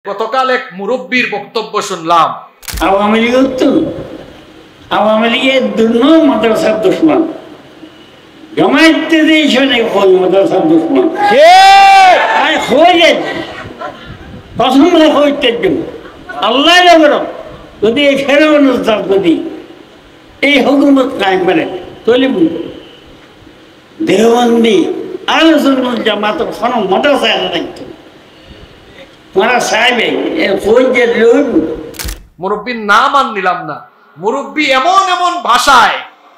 গতকাল এক মুরব্বীর বক্তব্য শুনলাম। আওয়ামী লীগ তো আওয়ামী লীগের দুর্ন মাদ্রাসার দুশ্মন, জমাইতে দিয়েছে ওই মাদ্রাসার দুশ্মন হয়ে প্রথম হইতে আল্লাহ যদি এই ফেরাউন যদি এই হুকুমত কায়েম করে তাহলে দেওবন্দি আলোচনা জামাতের কোনো মাদ্রাসা থাকতো মুরব্বীর নাম আর নিলাম না। মুরব্বী এমন এমন ভাষায়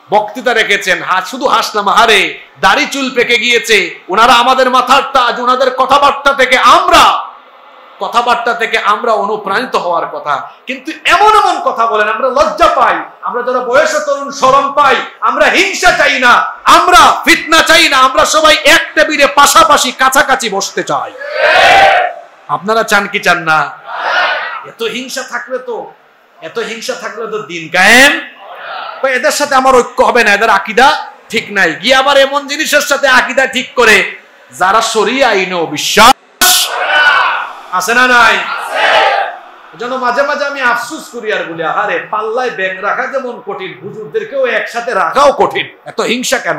বক্তৃতা রেখেছেন, শুধু হাসলাম, হারে দাড়ি চুল পেকে গিয়েছে। ওনারা আমাদের মাথার তাজ, ওনাদের কথাবার্তা থেকে আমরা অনুপ্রাণিত হওয়ার কথা, কিন্তু এমন এমন কথা বলেন আমরা লজ্জা পাই। আমরা যারা বয়সে তরুণ শরম পাই। আমরা হিংসা চাই না, আমরা ফিতনা চাই না, আমরা সবাই এক টেবিলে পাশাপাশি কাছাকাছি বসতে চাই। আপনারা চান কি চান না? এত হিংসা থাকলে তো দিন কায়েম। এদের সাথে আমার ঐক্য হবে না, এদের আকীদা ঠিক নাই। গিয়ে আবার এমন জিনিসের সাথে আকীদা ঠিক করে যারা শরীয়ত আইনে অবিশ্বাস আছে না নাই। এজন্য মাঝে মাঝে আমি আফসোস করি আর বলি, আরে পাল্লায় ব্যাগ রাখা যেমন কঠিন, হুজুরদেরকেও একসাথে রাখাও কঠিন। এত হিংসা কেন?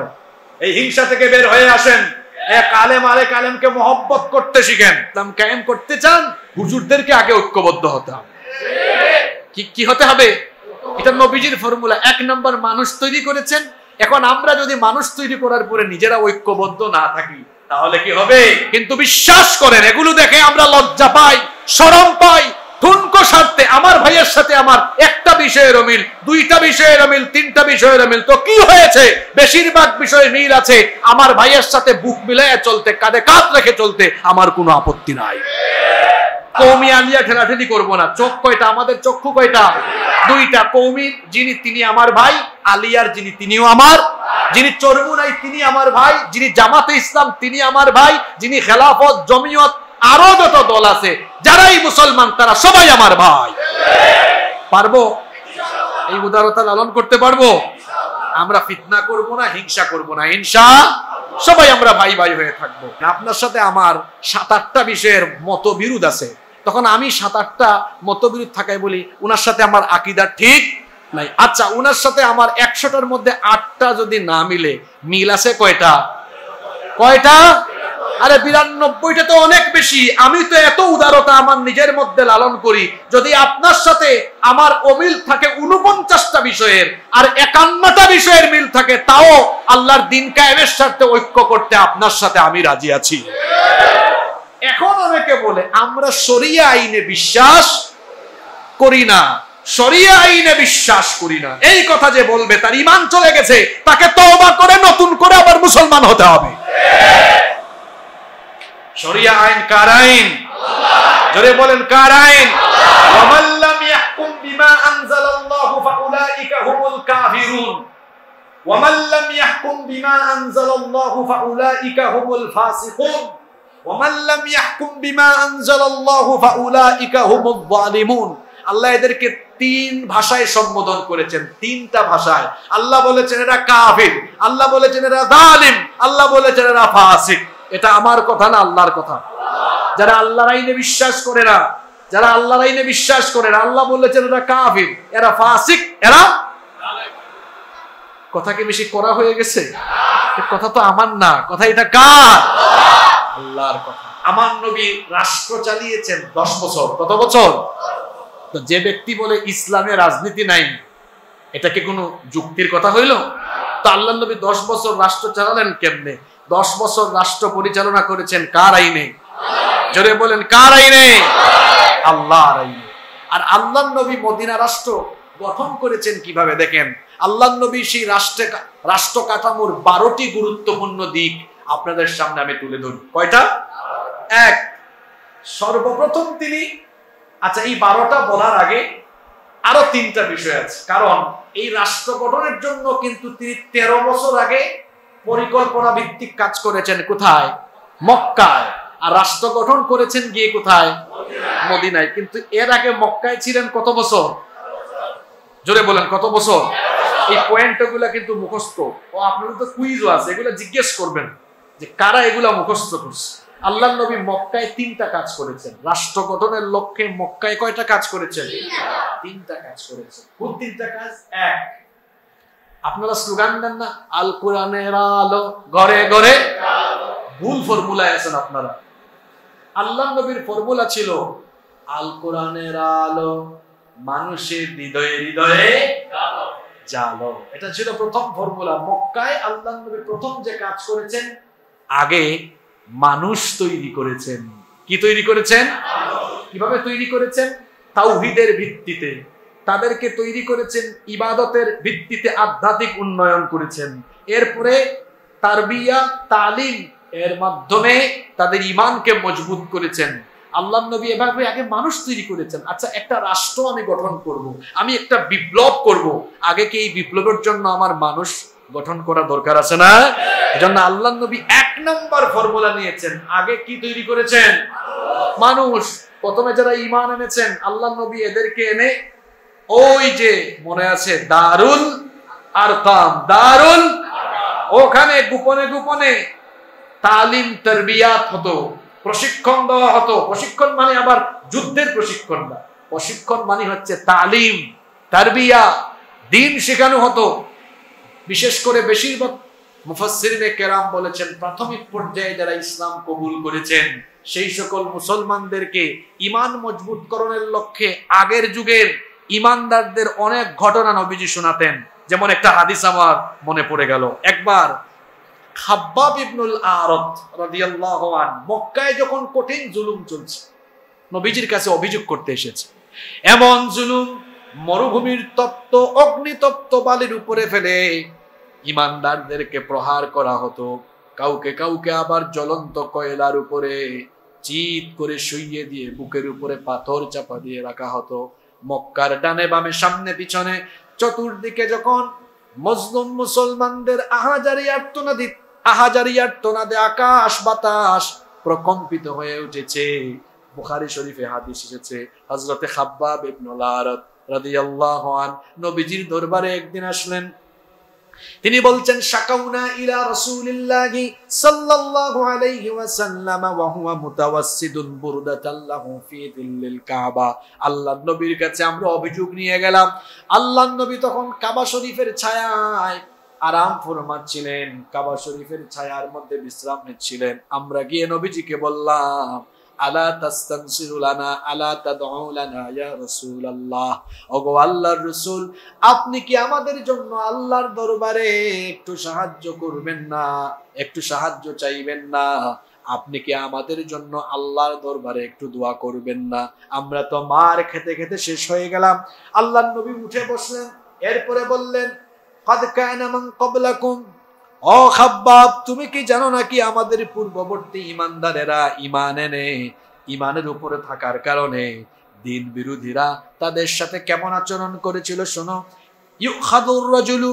এই হিংসা থেকে বের হয়ে আসেন। এক আলেম আরেক আলেমকে মহব্বত করতে শিখেন। ইসলাম কায়েম করতে চান, হুজুরদেরকে আগে ঐক্যবদ্ধ হতে হবে। কি হতে হবে? এটা নবীজির ফর্মুলা। 1 নম্বর মানুষ তৈরি করেছেন। এখন আমরা যদি মানুষ তৈরি করার পরে নিজেরা ঐক্যবদ্ধ না থাকি তাহলে কি হবে? কিন্তু বিশ্বাস করেন, এগুলো দেখে আমরা লজ্জা পাই, শরম পাই। ঠুনকো স্বার্থে আমার ভাইয়ের সাথে আমার একটা বিষয়ের মিল, 2টা বিষয়ের মিল, 3টা বিষয়ের মিল, তো কি হয়েছে? বেশিরভাগ বিষয়ে মিল আছে। আমার ভাইয়ের সাথে বুক মিলাইয়া চলতে, কাঁধে কাঁধ রেখে চলতে আমার কোনো আপত্তি নাই। কওমি আলিয়া ঠেলাঠেলি করবো না। চোখ কয়টা? আমাদের চক্ষু কয়টা? 2টা। কওমি যিনি তিনি আমার ভাই, আলিয়ার যিনি তিনিও আমার, যিনি চরমুনাই তিনি আমার ভাই, যিনি জামাতে ইসলাম তিনি আমার ভাই, যিনি খেলাফত, জমিয়ত, আরো যত দল আছে যারাই মুসলমান তারা সবাই আমার ভাই। পারবো? এই উদারতা লালন করতে পারবো? আমরা ফিতনা করব না, হিংসা করব না, ইনশাআল্লাহ সবাই আমরা ভাই ভাই হয়ে থাকবো। আপনার সাথে আমার 7-8টা বিষয়ের মতবিরোধ আছে, তখন আমি 7-8টা মতবিরোধ থাকাই বলি উনার সাথে আমার আকীদা ঠিক নাই। আচ্ছা, উনার সাথে আমার 100টার মধ্যে 8টা যদি না মিলে, মিল আছে কয়টা? আরে 92টা তো অনেক বেশি। আমি তো এত উদারতা আমার নিজের মধ্যে লালন করি। যদি আপনার সাথে আমার অমিল থাকে 49টা বিষয়ের, আর 51টা বিষয়ের মিল থাকে, তাও আল্লাহর দিন কায়েমের স্বার্থে ঐক্য করতে আপনার সাথে আমি রাজি আছি। এখন অনেকে বলে আমরা শরিয়া আইনে বিশ্বাস করি না, শরিয়া আইনে বিশ্বাস করি না। এই কথা যে বলবে তার ঈমান চলে গেছে, তাকে তওবা করে নতুন করে আবার মুসলমান হতে হবে। শরিয়া আইন কার আইন? জোরে বলেন কার আইন? ওয়া মান লাম ইয়াহকুম বিমা আনজালাল্লাহু ফাউলাইকা হুমুল কাফিরুন ওয়া মান লাম ইয়াহকুম বিমা আনজালাল্লাহু ফাউলাইকা হুমুল ফাসিকুন ওয়া মান লাম ইয়াহকুম বিমা আনজালাল্লাহু ফাউলাইকা হুমুল যালিমুন। আল্লাহ এদেরকে 3 ভাষায় সম্বোধন করেছেন, 3টা ভাষায়। আল্লাহ বলেছেন এরা কাফির, আল্লাহ বলেছেন এরা জালিম, আল্লাহ বলেছেন এরা ফাসিক। এটা আমার কথা না, আল্লাহর কথা। যারা আল্লাহর আইনে বিশ্বাস করে না, আল্লাহ বলেছেন এরা কাফির, এরা ফাসিক, এরা কথা কি বেশি করা হয়ে গেছে? কথা তো আমার না, কথা এটা কার? আল্লাহর কথা। আমার নবী রাষ্ট্র চালিয়েছেন 10 বছর। কত বছর? তো যে ব্যক্তি বলে ইসলামে রাজনীতি নাই, এটা কি কোনো যুক্তির কথা হইল? তো আল্লাহর নবী 10 বছর রাষ্ট্র চালালেন কেমনে? 10 বছর রাষ্ট্র পরিচালনা করেছেন কার আইনে? জোরে বলেন কার আইনে? আল্লাহর আইনে। আর আল্লাহর নবী মদিনা রাষ্ট্র গঠন করেছেন কিভাবে? দেখেন, আল্লাহর নবী সেই রাষ্ট্র কাঠামোর 12টি গুরুত্বপূর্ণ দিক আপনাদের সামনে আমি তুলে ধরি। কয়টা? 1, সর্বপ্রথম তিনি, আচ্ছা এই 12টা বলার আগে আরো 3টা বিষয় আছে। কারণ এই রাষ্ট্র গঠনের জন্য কিন্তু তিনি 13 বছর আগে পরিকল্পনা ভিত্তিক কাজ করেছেন। কোথায়? মক্কায়। আর রাষ্ট্র গঠন করেছেন গিয়ে কোথায়? মদিনায়। কিন্তু এর আগে মক্কায় ছিলেন কত বছর? জোরে বলেন কত বছর? এই পয়েন্টগুলো কিন্তু মুখস্থ। ও আপনাদের তো কুইজও আছে, এগুলো জিজ্ঞেস করবেন যে কারা এগুলা মুখস্থ করছে। আল্লাহর নবী মক্কায় 3টা কাজ করেছেন। রাষ্ট্র গঠনের লক্ষ্যে মক্কায় কয়টা কাজ করেছেন? 3টা কাজ করেছেন। কোন 3টা কাজ? এক, আপনারা স্লোগান দেন না, আল কোরআনের আলো ঘরে ঘরে, ভুল ফর্মুলায় আছেন আপনারা। আল্লাহর নবীর ফর্মুলা ছিল আল কোরআনের আলো মানুষের হৃদয়ে হৃদয়ে জালো। এটা ছিল প্রথম ফর্মুলা। মক্কায় আল্লাহর নবী প্রথম যে কাজ করেছেন, আগে মানুষ তৈরি করেছেন। কি তৈরি করেছেন? কিভাবে তৈরি করেছেন? তাওহীদের ভিত্তিতে। তাদেরকে তৈরি করেছেন ইবাদতের ভিত্তিতে, আধ্যাত্মিক উন্নয়ন করেছেন। এরপরে তারবিয়া, তালিম এর মাধ্যমে তাদের ঈমানকে মজবুত করেছেন। আল্লাহর নবী এভাবে আগে মানুষ তৈরি করেছেন। আচ্ছা, একটা রাষ্ট্র আমি গঠন করব, আমি একটা বিপ্লব করব, আগে কি এই বিপ্লবের জন্য আমার মানুষ গঠন করা দরকার আছে না? এজন্য আল্লাহর নবী 1 নম্বর ফর্মুলা নিয়েছেন। আগে কি তৈরি করেছেন? মানুষ। প্রথমে যারা ঈমান এনেছেন, আল্লাহর নবী এদেরকে এনে ওই যে মনে আছে দারুল আরকাম, দারুল, ওখানে গোপনে গোপনে তালিম তারবিয়াত হতো, প্রশিক্ষণ দেওয়া হতো। প্রশিক্ষণ মানে আবার যুদ্ধের প্রশিক্ষণ না, প্রশিক্ষণ মানে হচ্ছে তালিম তারবিয়া, দ্বীন শেখানো হতো। বিশেষ করে বেশিরভাগ মুফাসসিরিনে কেরাম বলেছেন, প্রাথমিক পর্যায়ে যারা ইসলাম কবুল করেছেন সেই সকল মুসলমানদেরকে ঈমান মজবুতকরণের লক্ষ্যে আগের যুগের ঈমানদারদের অনেক ঘটনা নবীজি শোনাতেন। যেমন একটা হাদিস আমার মনে পড়ে গেল। একবার খাব্বাব ইবনুল আরত রাদিয়াল্লাহু আনহু মক্কায় যখন কঠিন জুলুম চলছে, নবীজির কাছে অভিযোগ করতে এসেছে। এমন জুলুম, মরুভূমির তপ্ত অগ্নিতপ্ত বালির উপরে ফেলে ঈমানদারদেরকে প্রহার করা হতো। কাউকে কাউকে আবার জ্বলন্ত কয়লার উপরে চিৎ করে শুইয়ে দিয়ে বুকের উপরে পাথর চাপা দিয়ে রাখা হতো। মক্কার ডানে বামে সামনে পিছনে চতুর্দিকে যখন মজলুম মুসলমানদের আহাজারি আর্তনাদে আকাশ বাতাস প্রকম্পিত হয়ে উঠেছে। বুখারী শরীফে হাদিস এসেছে, হযরতে খাব্বাব ইবনুল আরত রাদিয়াল্লাহু আনহু নবীজির দরবারে একদিন আসলেন। তিনি বলছেন, শাকাউনা ইলা রাসূলিল্লাহি সাল্লাল্লাহু আলাইহি ওয়াসাল্লাম ওয়া হুয়া মুতাওয়াসসিদুন বুরদাতাল্লাহু ফি দিল্লিল কাবা। আল্লাহর নবীর কাছে আমরা অভিযোগ নিয়ে গেলাম। আল্লাহর নবী তখন কাবা শরীফের ছায়ায় আরাম ফরমাচ্ছিলেন, কাবা শরীফের ছায়ার মধ্যে বিশ্রাম নিচ্ছিলেন। আমরা গিয়ে নবীজিকে বললাম, আলা তাস্তানসিরু লানা আলা তাদউ লানা ইয়া রাসূলুল্লাহ, ওগো আল্লাহর রাসূল, আপনি কি আমাদের জন্য আল্লাহর দরবারে একটু সাহায্য করবেন না, একটু সাহায্য চাইবেন না? আপনি কি আমাদের জন্য আল্লাহর দরবারে একটু দোয়া করবেন না? আমরা তো মার খেতে খেতে শেষ হয়ে গেলাম। আল্লাহর নবী উঠে বসলেন, এরপরে বললেন, কাদ কানা মান ক্বাবলাকুম, ও খাব্বাব, তুমি কি জানো নাকি আমাদের পূর্ববর্তী ঈমানদারেরা ঈমান এনে ঈমানের উপরে থাকার কারণে দ্বীন বিরোধীরা তাদের সাথে কেমন আচরণ করেছিল? শোনো, ইউখাদুর রাজুলু,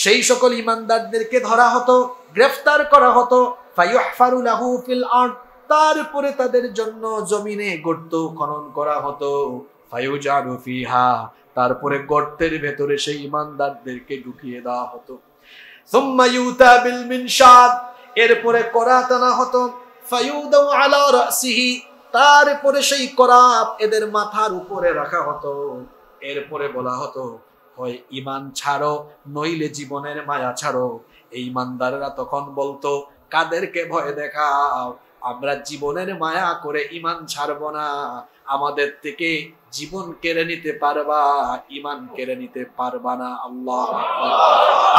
সেই সকল ঈমানদারদেরকে ধরা হতো, গ্রেফতার করা হতো, ফায়ুহফারু লাহু ফিল আরদ, তারপরে তাদের জন্য জমিনে গর্ত খনন করা হতো, ফায়ুজারু ফিহা, তারপরে গর্তের ভেতরে সেই ঈমানদারদেরকে ঢুকিয়ে দেওয়া হতো। সুম্মা ইউতা বিল মিনশাদ, এরপরে করাত আনা হতো, ফায়ুদাউ আলা রাসিহি, তারপরে সেই করাত এদের মাথার উপরে রাখা হতো। এরপরে বলা হতো, হয় ঈমান ছাড়ো নইলে জীবনের মায়া ছাড়ো। এই ঈমানদাররা তখন বলতো, কাদেরকে ভয় দেখাও, আমরা জীবনের মায়া করে ঈমান ছাড়বো না, আমাদের থেকে জীবন কেড়ে নিতে পারবা, ঈমান কেড়ে নিতে পারবা না। আল্লাহ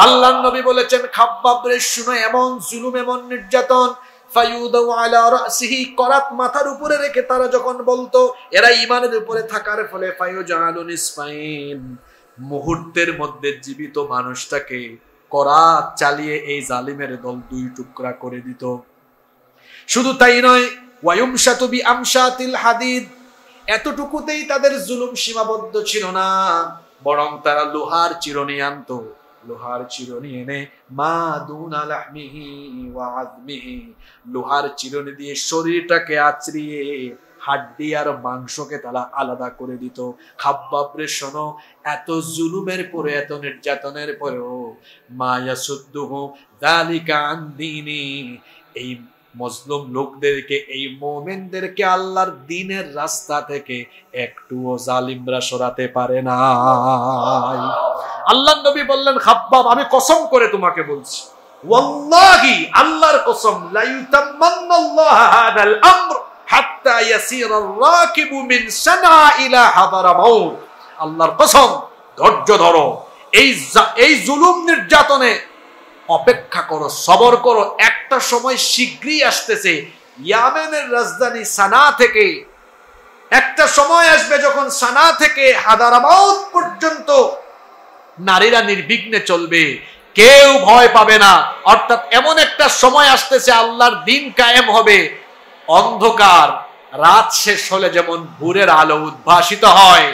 আল্লাহর নবী বলেছেন, খাব্বাব রে শুনো, এমন জুলুম, এমন নির্যাতন, ফায়ুদাউ আলা রাসিহি, করাত মাথার উপরে রেখে তারা যখন বলতো, এরা ঈমানের উপরে থাকার ফলে ফায়ুজালু নিসফাইন, মুহূর্তের মধ্যে জীবিত মানুষটাকে করাত চালিয়ে এই জালিমের দল 2 টুকরা করে দিত। শুধু তাই নয়, ওয়ায়ুমশাতু বিআমশাতিল হাদিদ, এতটুকুতেই তাদের জুলুম সীমাবদ্ধ ছিল না, বরং তারা লোহার চিরুনি আনতো। লোহার চিরুনি এনে মা দুনা লাহমিহি ওয়া আযমিহি, লোহার চিরুনি দিয়ে শরীরটাকে আঁচড়িয়ে হাড্ডি আর মাংসকে তারা আলাদা করে দিত। খাব্বাব রে শোনো, এত জুলুমের পরে, এত নির্যাতনের পরেও মা ইয়াসুদ্দুহু যালিকা আন দীনি, এই মজলুম লোকদেরকে, এই মুমিনদেরকে আল্লাহর দ্বীনের রাস্তা থেকে একটুও জালিমরা সরাতে পারে না। আল্লাহর নবী বললেন, খাব্বাব আমি কসম করে তোমাকে বলছি, ওয়াল্লাহি আল্লাহর কসম, লা ইউতাম্মান্নাল্লাহু হাদাল আমর হাত্তা ইয়াসিরা আর-রাকিবু মিন সানা ইলা হাদারামাউত। আল্লাহর কসম, ধৈর্য ধরো, এই জুলুম নির্যাতনে অপেক্ষা করো, সবর করো, একটা সময় শীঘ্রই আসতেছে। ইয়ামেনের রাজধানী সানা থেকে একটা সময় আসবে যখন সানা থেকে হাদারামাউত পর্যন্ত নারীরা নির্বিঘ্নে চলবে, কেউ ভয় পাবে না। অর্থাৎ এমন একটা সময় আসতেছে আল্লাহর দ্বীন কায়েম হবে। অন্ধকার রাত শেষ হলে যেমন ভোরের আলো উদ্ভাসিত হয়,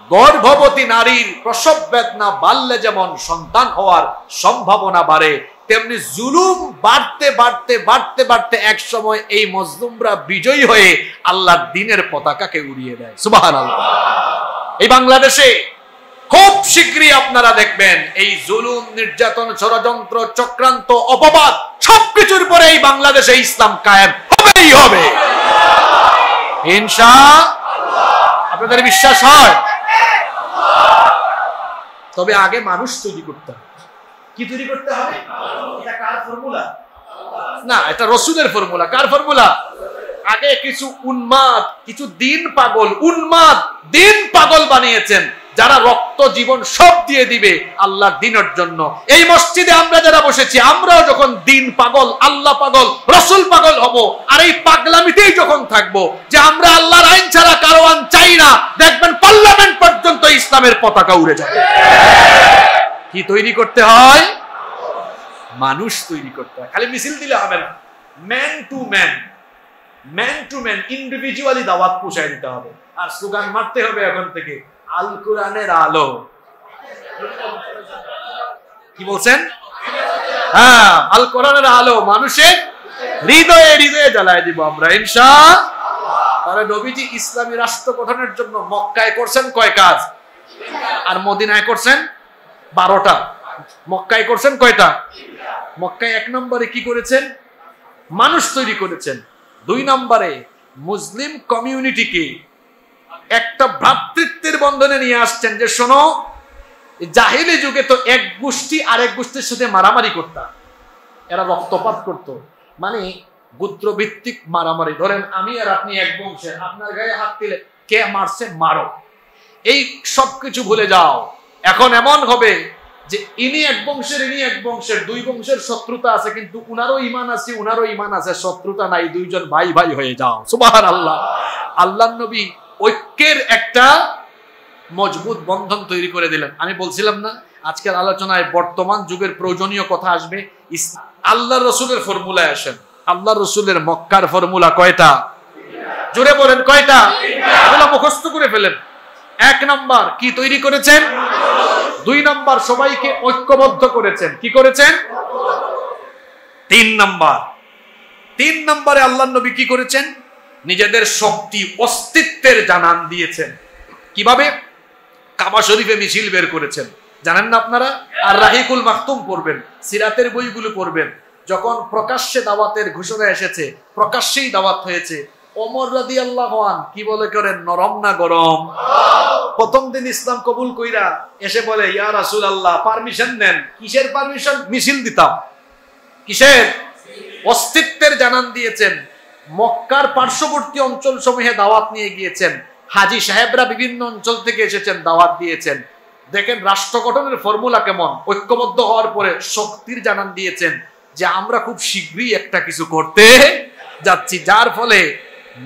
গর্ভবতী নারীর প্রসব বেদনা বাড়লে যেমন সন্তান হওয়ার সম্ভাবনা বাড়ে, তেমনি জুলুম বাড়তে বাড়তে বাড়তে বাড়তে এক সময় এই মজলুমরা বিজয়ী হয়ে আল্লাহর দ্বীনের পতাকাকে উড়িয়ে দেয়। সুবহানাল্লাহ। এই বাংলাদেশে খুব শীঘ্রই আপনারা দেখবেন এই জুলুম, নির্যাতন, ষড়যন্ত্র, চক্রান্ত, অপবাদ সবকিছুর পরে এই বাংলাদেশে ইসলাম কায়েম হবেই হবে ইনশাআল্লাহ। আপনাদের বিশ্বাস হয়? তবে আগে মানুষ তৈরি করতে হবে। কি তৈরি করতে হবে? এটা কার ফর্মুলা? না, এটা রাসূলের ফর্মুলা। কার ফর্মুলা? আগে কিছু উন্মাদ, কিছু দিন পাগল, উন্মাদ দিন পাগল বানিয়েছেন, যারা রক্ত জীবন সব দিয়ে দিবে আল্লাহর দ্বীনের জন্য। এই মসজিদে আমরা যারা বসেছি, আমরাও যখন দিন পাগল, আল্লাহ পাগল, রাসূল পাগল হব, আর এই পাগলামিতেই যখন থাকবো যে আমরা আল্লাহর আইন ছাড়া কারো আইন চাই না, দেখবেন পার্লামেন্ট পর্যন্ত ইসলামের পতাকা উড়ে যাবে। কি তৈরি করতে হয়? মানুষ তৈরি করতে হয়। খালি মিছিল দিলে হবে না, man to man, man to man, individually দাওয়াত পৌঁছায় দিতে হবে। আর স্লোগান মারতে হবে এখন থেকে, আল কোরআনের আলো। কি বলছেন? হ্যাঁ, আল কোরআনের আলো মানুষের হৃদয়ে হৃদয়ে জ্বালায় দিব আমরা ইনশাআল্লাহ। তাহলে নবীজি ইসলামী রাষ্ট্র গঠনের জন্য মক্কায় করছেন কয় কাজ? আর মদিনায় করছেন 12টা। মক্কায় করছেন কয়টা? মক্কায় 1 নম্বরে কি করেছেন? মানুষ তৈরি করেছেন। 2 নম্বরে মুসলিম কমিউনিটিকে একটা ভ্রাতৃত্বের বন্ধনে নিয়ে আসছেন, যে শোনো, জাহিলি যুগে তো এক গোষ্ঠী আরেক গোষ্ঠীর সাথে মারামারি করতাম, এরা রক্তপাত করত, মানে গোত্রভিত্তিক মারামারি। ধরেন আমি আর আপনি এক বংশের, আপনার গায়ে হাত দিলে কে মারছে মারো, এই সবকিছু ভুলে যাও। এখন এমন হবে যে ইনি এক বংশের, ইনি এক বংশের, 2 বংশের শত্রুতা আছে, কিন্তু উনারও ঈমান আছে, উনারও ঈমান আছে, শত্রুতা নাই, 2 জন ভাই ভাই হয়ে যাও। সুবহানাল্লাহ। আল্লাহর নবী ঐক্যের একটা মজবুত বন্ধন তৈরি করে দিলেন। আমি বলছিলাম না আজকের আলোচনায় বর্তমান যুগের প্রয়োজনীয় কথা আসবে। আল্লাহর রাসূলের ফর্মুলায় আসেন। আল্লাহর রাসূলের মক্কার ফর্মুলা কয়টা? জোরে বলেন কয়টা? এগুলো মুখস্থ করে ফেলেন। 1 নাম্বার কি তৈরি করেছেন? 2 নাম্বার সবাইকে ঐক্যবদ্ধ করেছেন। কি করেছেন? 3 নাম্বারে আল্লাহর নবী কি করেছেন? নিজেদের শক্তি, অস্তিত্বের জানান দিয়েছেন। কিভাবে? কাবা শরীফে মিছিল বের করেছেন, জানেন না আপনারা? আর রাহিকুল মাকতুম পড়বেন, সিরাতের বইগুলো পড়বেন। যখন প্রকাশ্যে দাওয়াতের ঘোষণা এসেছে, প্রকাশ্যেই দাওয়াত হয়েছে, ওমর রাদিয়াল্লাহু আনহু কি বলে করেন? নরম না গরম? প্রথম দিন ইসলাম কবুল কইরা এসে বলে, ইয়া রাসূলুল্লাহ পারমিশন দেন। কিসের পারমিশন? মিছিল দিতাম। কিসের? অস্তিত্বের জানান দিয়েছেন। মক্কার পার্শ্ববর্তী অঞ্চল সমূহে দাওয়াত নিয়ে গিয়েছেন। হাজী সাহেবরা বিভিন্ন অঞ্চল থেকে এসেছেন, দাওয়াত দিয়েছেন। দেখেন রাষ্ট্র গঠনের ফর্মুলা কেমন। ঐক্যবদ্ধ হওয়ার পরে শক্তির জানান দিয়েছেন যে আমরা খুব শীঘ্রই একটা কিছু করতে যাচ্ছি, যার ফলে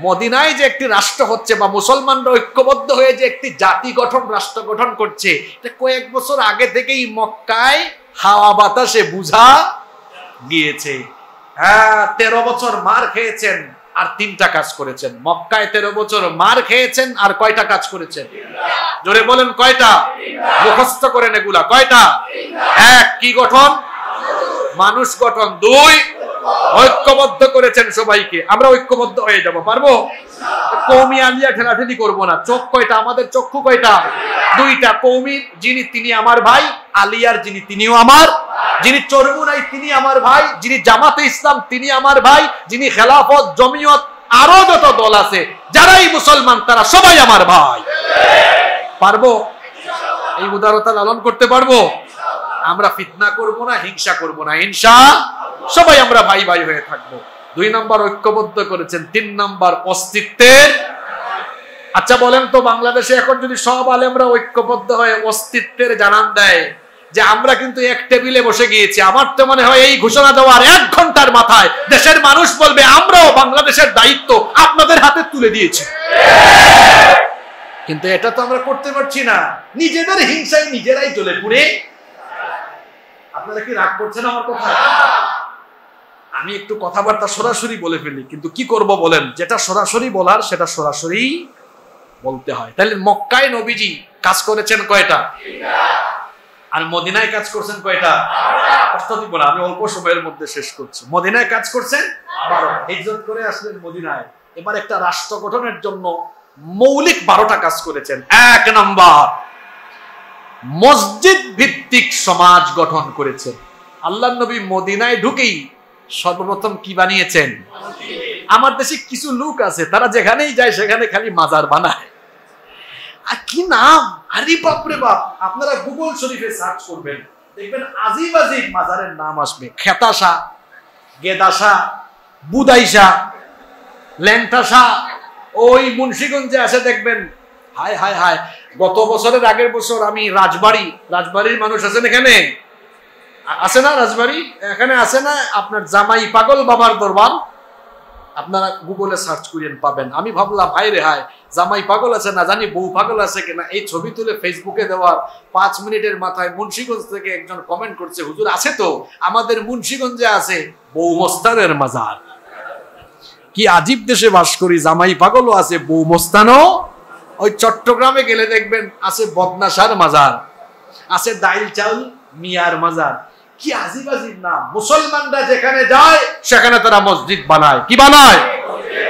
মদিনায় যে একটি রাষ্ট্র হচ্ছে, বা মুসলমানরা ঐক্যবদ্ধ হয়ে যে একটি জাতি গঠন, রাষ্ট্র গঠন করছে, এটা কয়েক বছর আগে থেকেই মক্কায় হাওয়া বাতাসে বুঝা গিয়েছে। হ্যাঁ, 13 বছর মার খেয়েছেন আর 3টা কাজ করেছেন। মক্কায় 13 বছর মার খেয়েছেন আর কয়টা কাজ করেছেন? জোরে বলেন কয়টা? মুখস্থ করেন এগুলা। কয়টা? 1 কি গঠন? মানুষ গঠন। 2 ঐক্যবদ্ধ করেছেন সবাইকে। আমরা ঐক্যবদ্ধ হয়ে যাব, পারবো? কওমি আলিয়া ঠেলাঠেলি করবো না। চোখ কয়টা? আমাদের চক্ষু কয়টা? 2টা। কওমি যিনি তিনি আমার ভাই, আলিয়ার যিনি তিনিও আমার, যিনি চরমুনাই তিনি আমার ভাই, যিনি জামাতে ইসলাম তিনি আমার ভাই, যিনি খেলাফত, জমিয়ত, আরো যত দল আছে যারাই মুসলমান তারা সবাই আমার ভাই। পারবো? এই উদারতা লালন করতে পারবো? আমরা ফিতনা করব না, হিংসা করব না, ইনশাআল্লাহ সবাই আমরা ভাই ভাই হয়ে থাকবো। 2 নম্বর ঐক্যবদ্ধ করেছেন। 3 নম্বর অস্তিত্বের। আচ্ছা বলেন তো, বাংলাদেশে এখন যদি সব আলেমরা ঐক্যবদ্ধ হয়ে অস্তিত্বের জানান দেয় যে আমরা কিন্তু এক টেবিলে বসে গিয়েছি, আমার তো মনে হয় এই ঘোষণা দেওয়ার 1 ঘন্টার মাথায় দেশের মানুষ বলবে আমরাও বাংলাদেশের দায়িত্ব আপনাদের হাতে তুলে দিয়েছি। কিন্তু এটা তো আমরা করতে পারছি না, নিজেদের হিংসায় নিজেরাই জ্বলে পুড়ে। আপনারা কি রাগ করছেন আমার কথা? আমি একটু কথাবার্তা সরাসরি বলে ফেলি, কিন্তু কি করব বলেন, যেটা সরাসরি বলার সেটা সরাসরি বলতে হয়। তাহলে মক্কায় নবীজি কাজ করেছেন কয়টা? আর মদিনায় কাজ করছেন কয়টা? কষ্ট দিব না, আমি অল্প সময়ের মধ্যে শেষ করছি। মদিনায় কাজ করছেন 12। হিজরত করে আসলেন মদিনায়। এবার একটা রাষ্ট্র গঠনের জন্য মৌলিক 12টা কাজ করেছেন। 1 নাম্বার, মসজিদ ভিত্তিক সমাজ গঠন করেছেন। আল্লাহর নবী মদিনায় ঢুকেই সর্বপ্রথম কি বানিয়েছেন? আমার দেশে কিছু লোক আছে তারা যেখানেই যায় সেখানে খালি মাজার বানায়। আর কি নাম, আরে বাপ রে বাপ, আপনারা গুগল শরীফে সার্চ করবেন দেখবেন আজিব আজিব মাজারের নাম আসবে। খেতাশা, গেদাশা, বুদাইশা, ল্যাংটাশা, ওই মুন্সিগঞ্জে আসে দেখবেন। হায় হায় হায়, গত বছরের আগের বছর আমি রাজবাড়ির মানুষ আছেন এখানে, আছে না রাজবাড়ি? এখানে আছে না আপনার জামাই পাগল বাবার দরবার? আপনারা গুগলে সার্চ করেন পাবেন। আমি ভাবলাম হায় রে হায়, জামাই পাগল আছে না জানি বউ পাগল আছে কিনা। এই ছবি তুলে ফেসবুকে দেওয়ার 5 মিনিটের মাথায় মুন্সিগঞ্জ থেকে একজন কমেন্ট করছে, হুজুর আছে তো, আমাদের মুন্সিগঞ্জে আছে বউ মস্তানের মাজার। কি আজীব দেশে বাস করি, জামাই পাগলও আছে, বউ মস্তানও। ওই চট্টগ্রামে গেলে দেখবেন আছে বদনাশার মাজার, আছে ডাইল চাউল মিয়ার মাজার। কি আজিব আজিব নাম। মুসলমানরা যেখানে যায় সেখানে তারা মসজিদ বানায়। কি বানায়?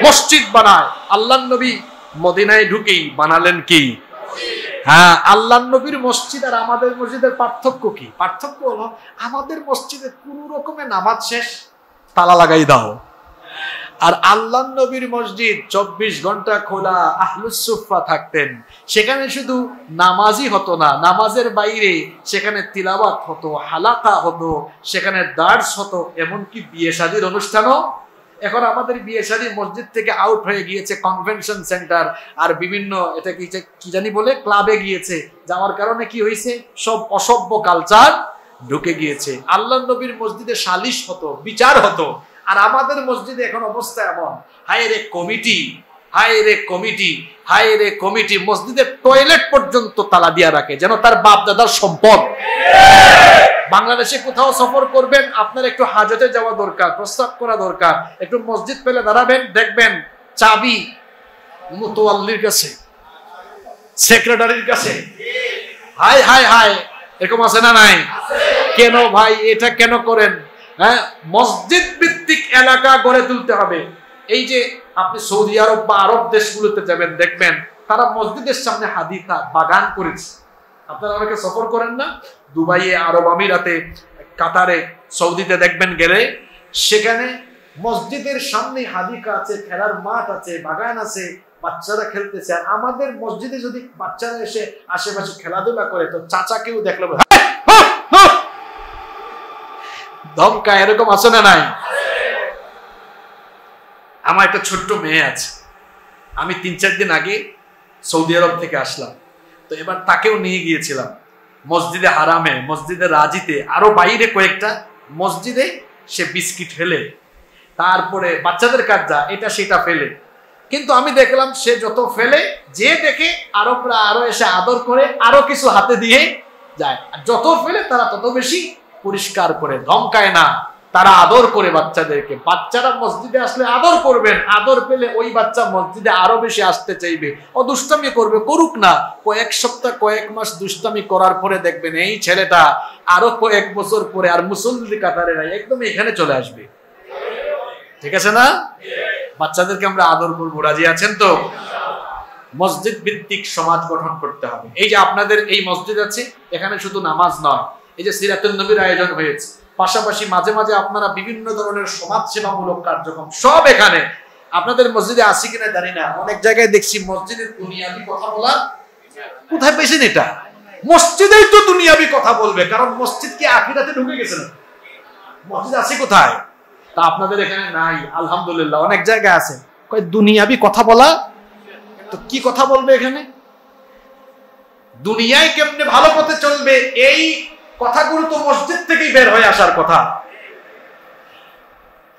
মসজিদ বানায়। আল্লাহর নবী মদিনায় ঢুকেই বানালেন কি? হ্যাঁ, আল্লাহর নবীর মসজিদ আর আমাদের মসজিদের পার্থক্য কি? পার্থক্য হলো আমাদের মসজিদে কোন রকমে নামাজ শেষ তালা লাগাই দাও, আর আল্লাহর নবীর মসজিদ 24 ঘন্টা খোলা, আহলুস সুফফা থাকতেন। সেখানে শুধু নামাজই হতো না, নামাজের বাইরে সেখানে তিলাওয়াত হতো, হালাকা হতো, সেখানে দার্স হতো, এমনকি বিয়ে শাদীর অনুষ্ঠানও। এখন আমাদের বিয়ে শাদী মসজিদ থেকে আউট হয়ে গিয়েছে কনভেনশন সেন্টার আর বিভিন্ন এটা কি জানি বলে ক্লাবে গিয়েছে। যাওয়ার কারণে কি হয়েছে? সব অসভ্য কালচার ঢুকে গিয়েছে। আল্লাহর নবীর মসজিদে সালিশ হতো, বিচার হতো, আর আমাদের মসজিদে এখন অবস্থা এমন। হায় রে কমিটি, হায় রে কমিটি, হায় রে কমিটি। মসজিদের টয়লেট পর্যন্ত তালা দিয়া রাখে, যেন তার বাপ দাদার সম্পদ। বাংলাদেশে কোথাও সফর করবেন, আপনার একটু হাজতে যাওয়া দরকার, প্রস্তাব করা দরকার, একটু মসজিদ পেলে দাঁড়াবেন, দেখবেন চাবি মুতওয়াল্লির কাছে, সেক্রেটারির কাছে। হায় হায় হায়, এরকম আছে না নাই? কেন ভাই এটা কেন করেন? হ্যাঁ, মসজিদ ভিত্তিক এলাকা গড়ে তুলতে হবে। এই যে আপনি সৌদি আরব বা আরব দেশগুলোতে যাবেন, দেখবেন তারা মসজিদের সামনে হাদিকা বাগান করেছে। আপনারা অনেকে সফর করেন না, দুবাইয়ে, আরব আমিরাতে, কাতারে, সৌদিতে দেখবেন গেলে সেখানে মসজিদের সামনে হাদিকা আছে, খেলার মাঠ আছে, বাগান আছে, বাচ্চারা খেলতেছে। আর আমাদের মসজিদে যদি বাচ্চারা এসে আশেপাশে খেলাধুলা করে তো চাচাকেও দেখলো ধমকা, এরকম আছে না নাই? আমার একটা ছোট্ট মেয়ে আছে, আমি 3-4 দিন আগে সৌদি আরব থেকে আসলাম, তো এবার তাকেও নিয়ে গিয়েছিলাম মসজিদে হারামে, মসজিদে রাজিতে, আরো বাইরে কয়েকটা মসজিদে। সে বিস্কিট ফেলে, তারপরে বাচ্চাদের কাজা এটা সেটা ফেলে, কিন্তু আমি দেখলাম সে যত ফেলে, যে দেখে আরবরা আরো এসে আদর করে, আরো কিছু হাতে দিয়ে যায়। যত ফেলে তারা তত বেশি পরিষ্কার করে, ধমকায় না, তারা আদর করে বাচ্চাদেরকে। বাচ্চারা মসজিদে আসলে আদর করবেন, আদর পেলে ওই বাচ্চা মসজিদে আরো বেশি আসতে চাইবে। ও দুষ্টামি করবে, করুক না, কয়েক সপ্তাহ কয়েক মাস দুষ্টামি করার পরে দেখবেন এই ছেলেটা আরো কয়েক বছর পরে আর মুসল্লি কাতারে নাই, একদম এখানে চলে আসবে। ঠিক আছে না? বাচ্চাদেরকে আমরা আদর করবো, রাজি আছেন তো? মসজিদ ভিত্তিক সমাজ গঠন করতে হবে। এই যে আপনাদের এই মসজিদ আছে, এখানে শুধু নামাজ নয়, এই যে সিরাতুন নবীর আয়োজন হয়েছে, পাশাপাশি মাঝে মাঝে আপনারা বিভিন্ন ধরনের সমাজসেবামূলক কার্যক্রম সব এখানে। আপনাদের মসজিদে আসি কিনা জানি না, অনেক জায়গায় দেখছি মসজিদের দুনিয়াবি কথা বলা। কোথায় পেয়েছেন এটা? মসজিদেই তো দুনিয়াবি কথা বলবে, কারণ মসজিদ কি আখিরাতে ঢুকে গেছে না? মসজিদ আছে কোথায়? তা আপনাদের এখানে নাই, আলহামদুলিল্লাহ অনেক জায়গায় আছে। কয় দুনিয়াবি কথা বলা, তো কি কথা বলবে এখানে? দুনিয়ায় কেমনে ভালো পথে চলবে, এই কথাগুলো তো মসজিদ থেকেই বের হয়ে আসার কথা।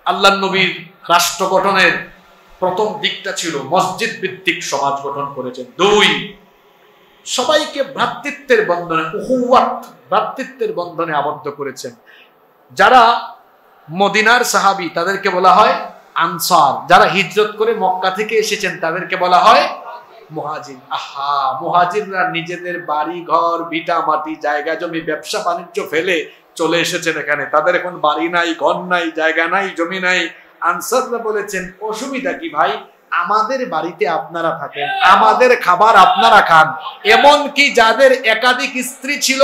আল্লাহর নবীর রাষ্ট্র গঠনের প্রথম দিকটা ছিল মসজিদ ভিত্তিক সমাজ গঠন করেছেন। 2, সবাইকে ভ্রাতৃত্বের বন্ধনে, উহুওয়াত ভ্রাতৃত্বের বন্ধনে আবদ্ধ করেছেন। যারা মদিনার সাহাবী তাদেরকে বলা হয় আনসার, যারা হিজরত করে মক্কা থেকে এসেছেন তাদেরকে বলা হয় মুহাজির। আহা, মুহাজিররা নিজেদের বাড়ি ঘর ভিটা মাটি জায়গা জমি ব্যবসা বাণিজ্য ফেলে চলে এসেছেন এখানে। তাদের এখন বাড়ি নাই, ঘর নাই, জায়গা নাই, জমি নাই। আনসাররা বলেছেন অসুবিধা কি ভাই, আমাদের বাড়িতে আপনারা থাকেন, আমাদের খাবার আপনারা খান। এমন কি যাদের একাধিক স্ত্রী ছিল,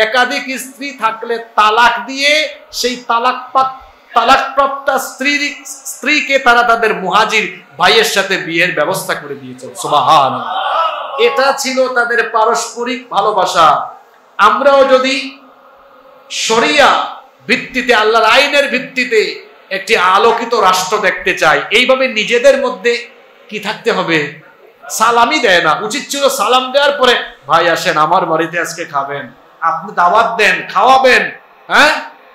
একাধিক স্ত্রী থাকলে তালাক দিয়ে সেই তালাকপ্রাপ্ত স্ত্রীকে তারা তাদের মুহাজির ভাইয়ের সাথে বিয়ের ব্যবস্থা করে দিয়েছেন। সুবহানাল্লাহ। এটা ছিল তাদের পারস্পরিক ভালোবাসা। আমরাও যদি শরিয়া ভিত্তিতে, আল্লাহর আইনের ভিত্তিতে একটি আলোকিত রাষ্ট্র দেখতে চাই, এইভাবে নিজেদের মধ্যে কি থাকতে হবে? সালামি দেয় না, উচিত ছিল সালাম দেওয়ার পরে ভাই আসেন আমার বাড়িতে আজকে খাবেন, আপনি দাওয়াত দেন, খাওয়াবেন। হ্যাঁ,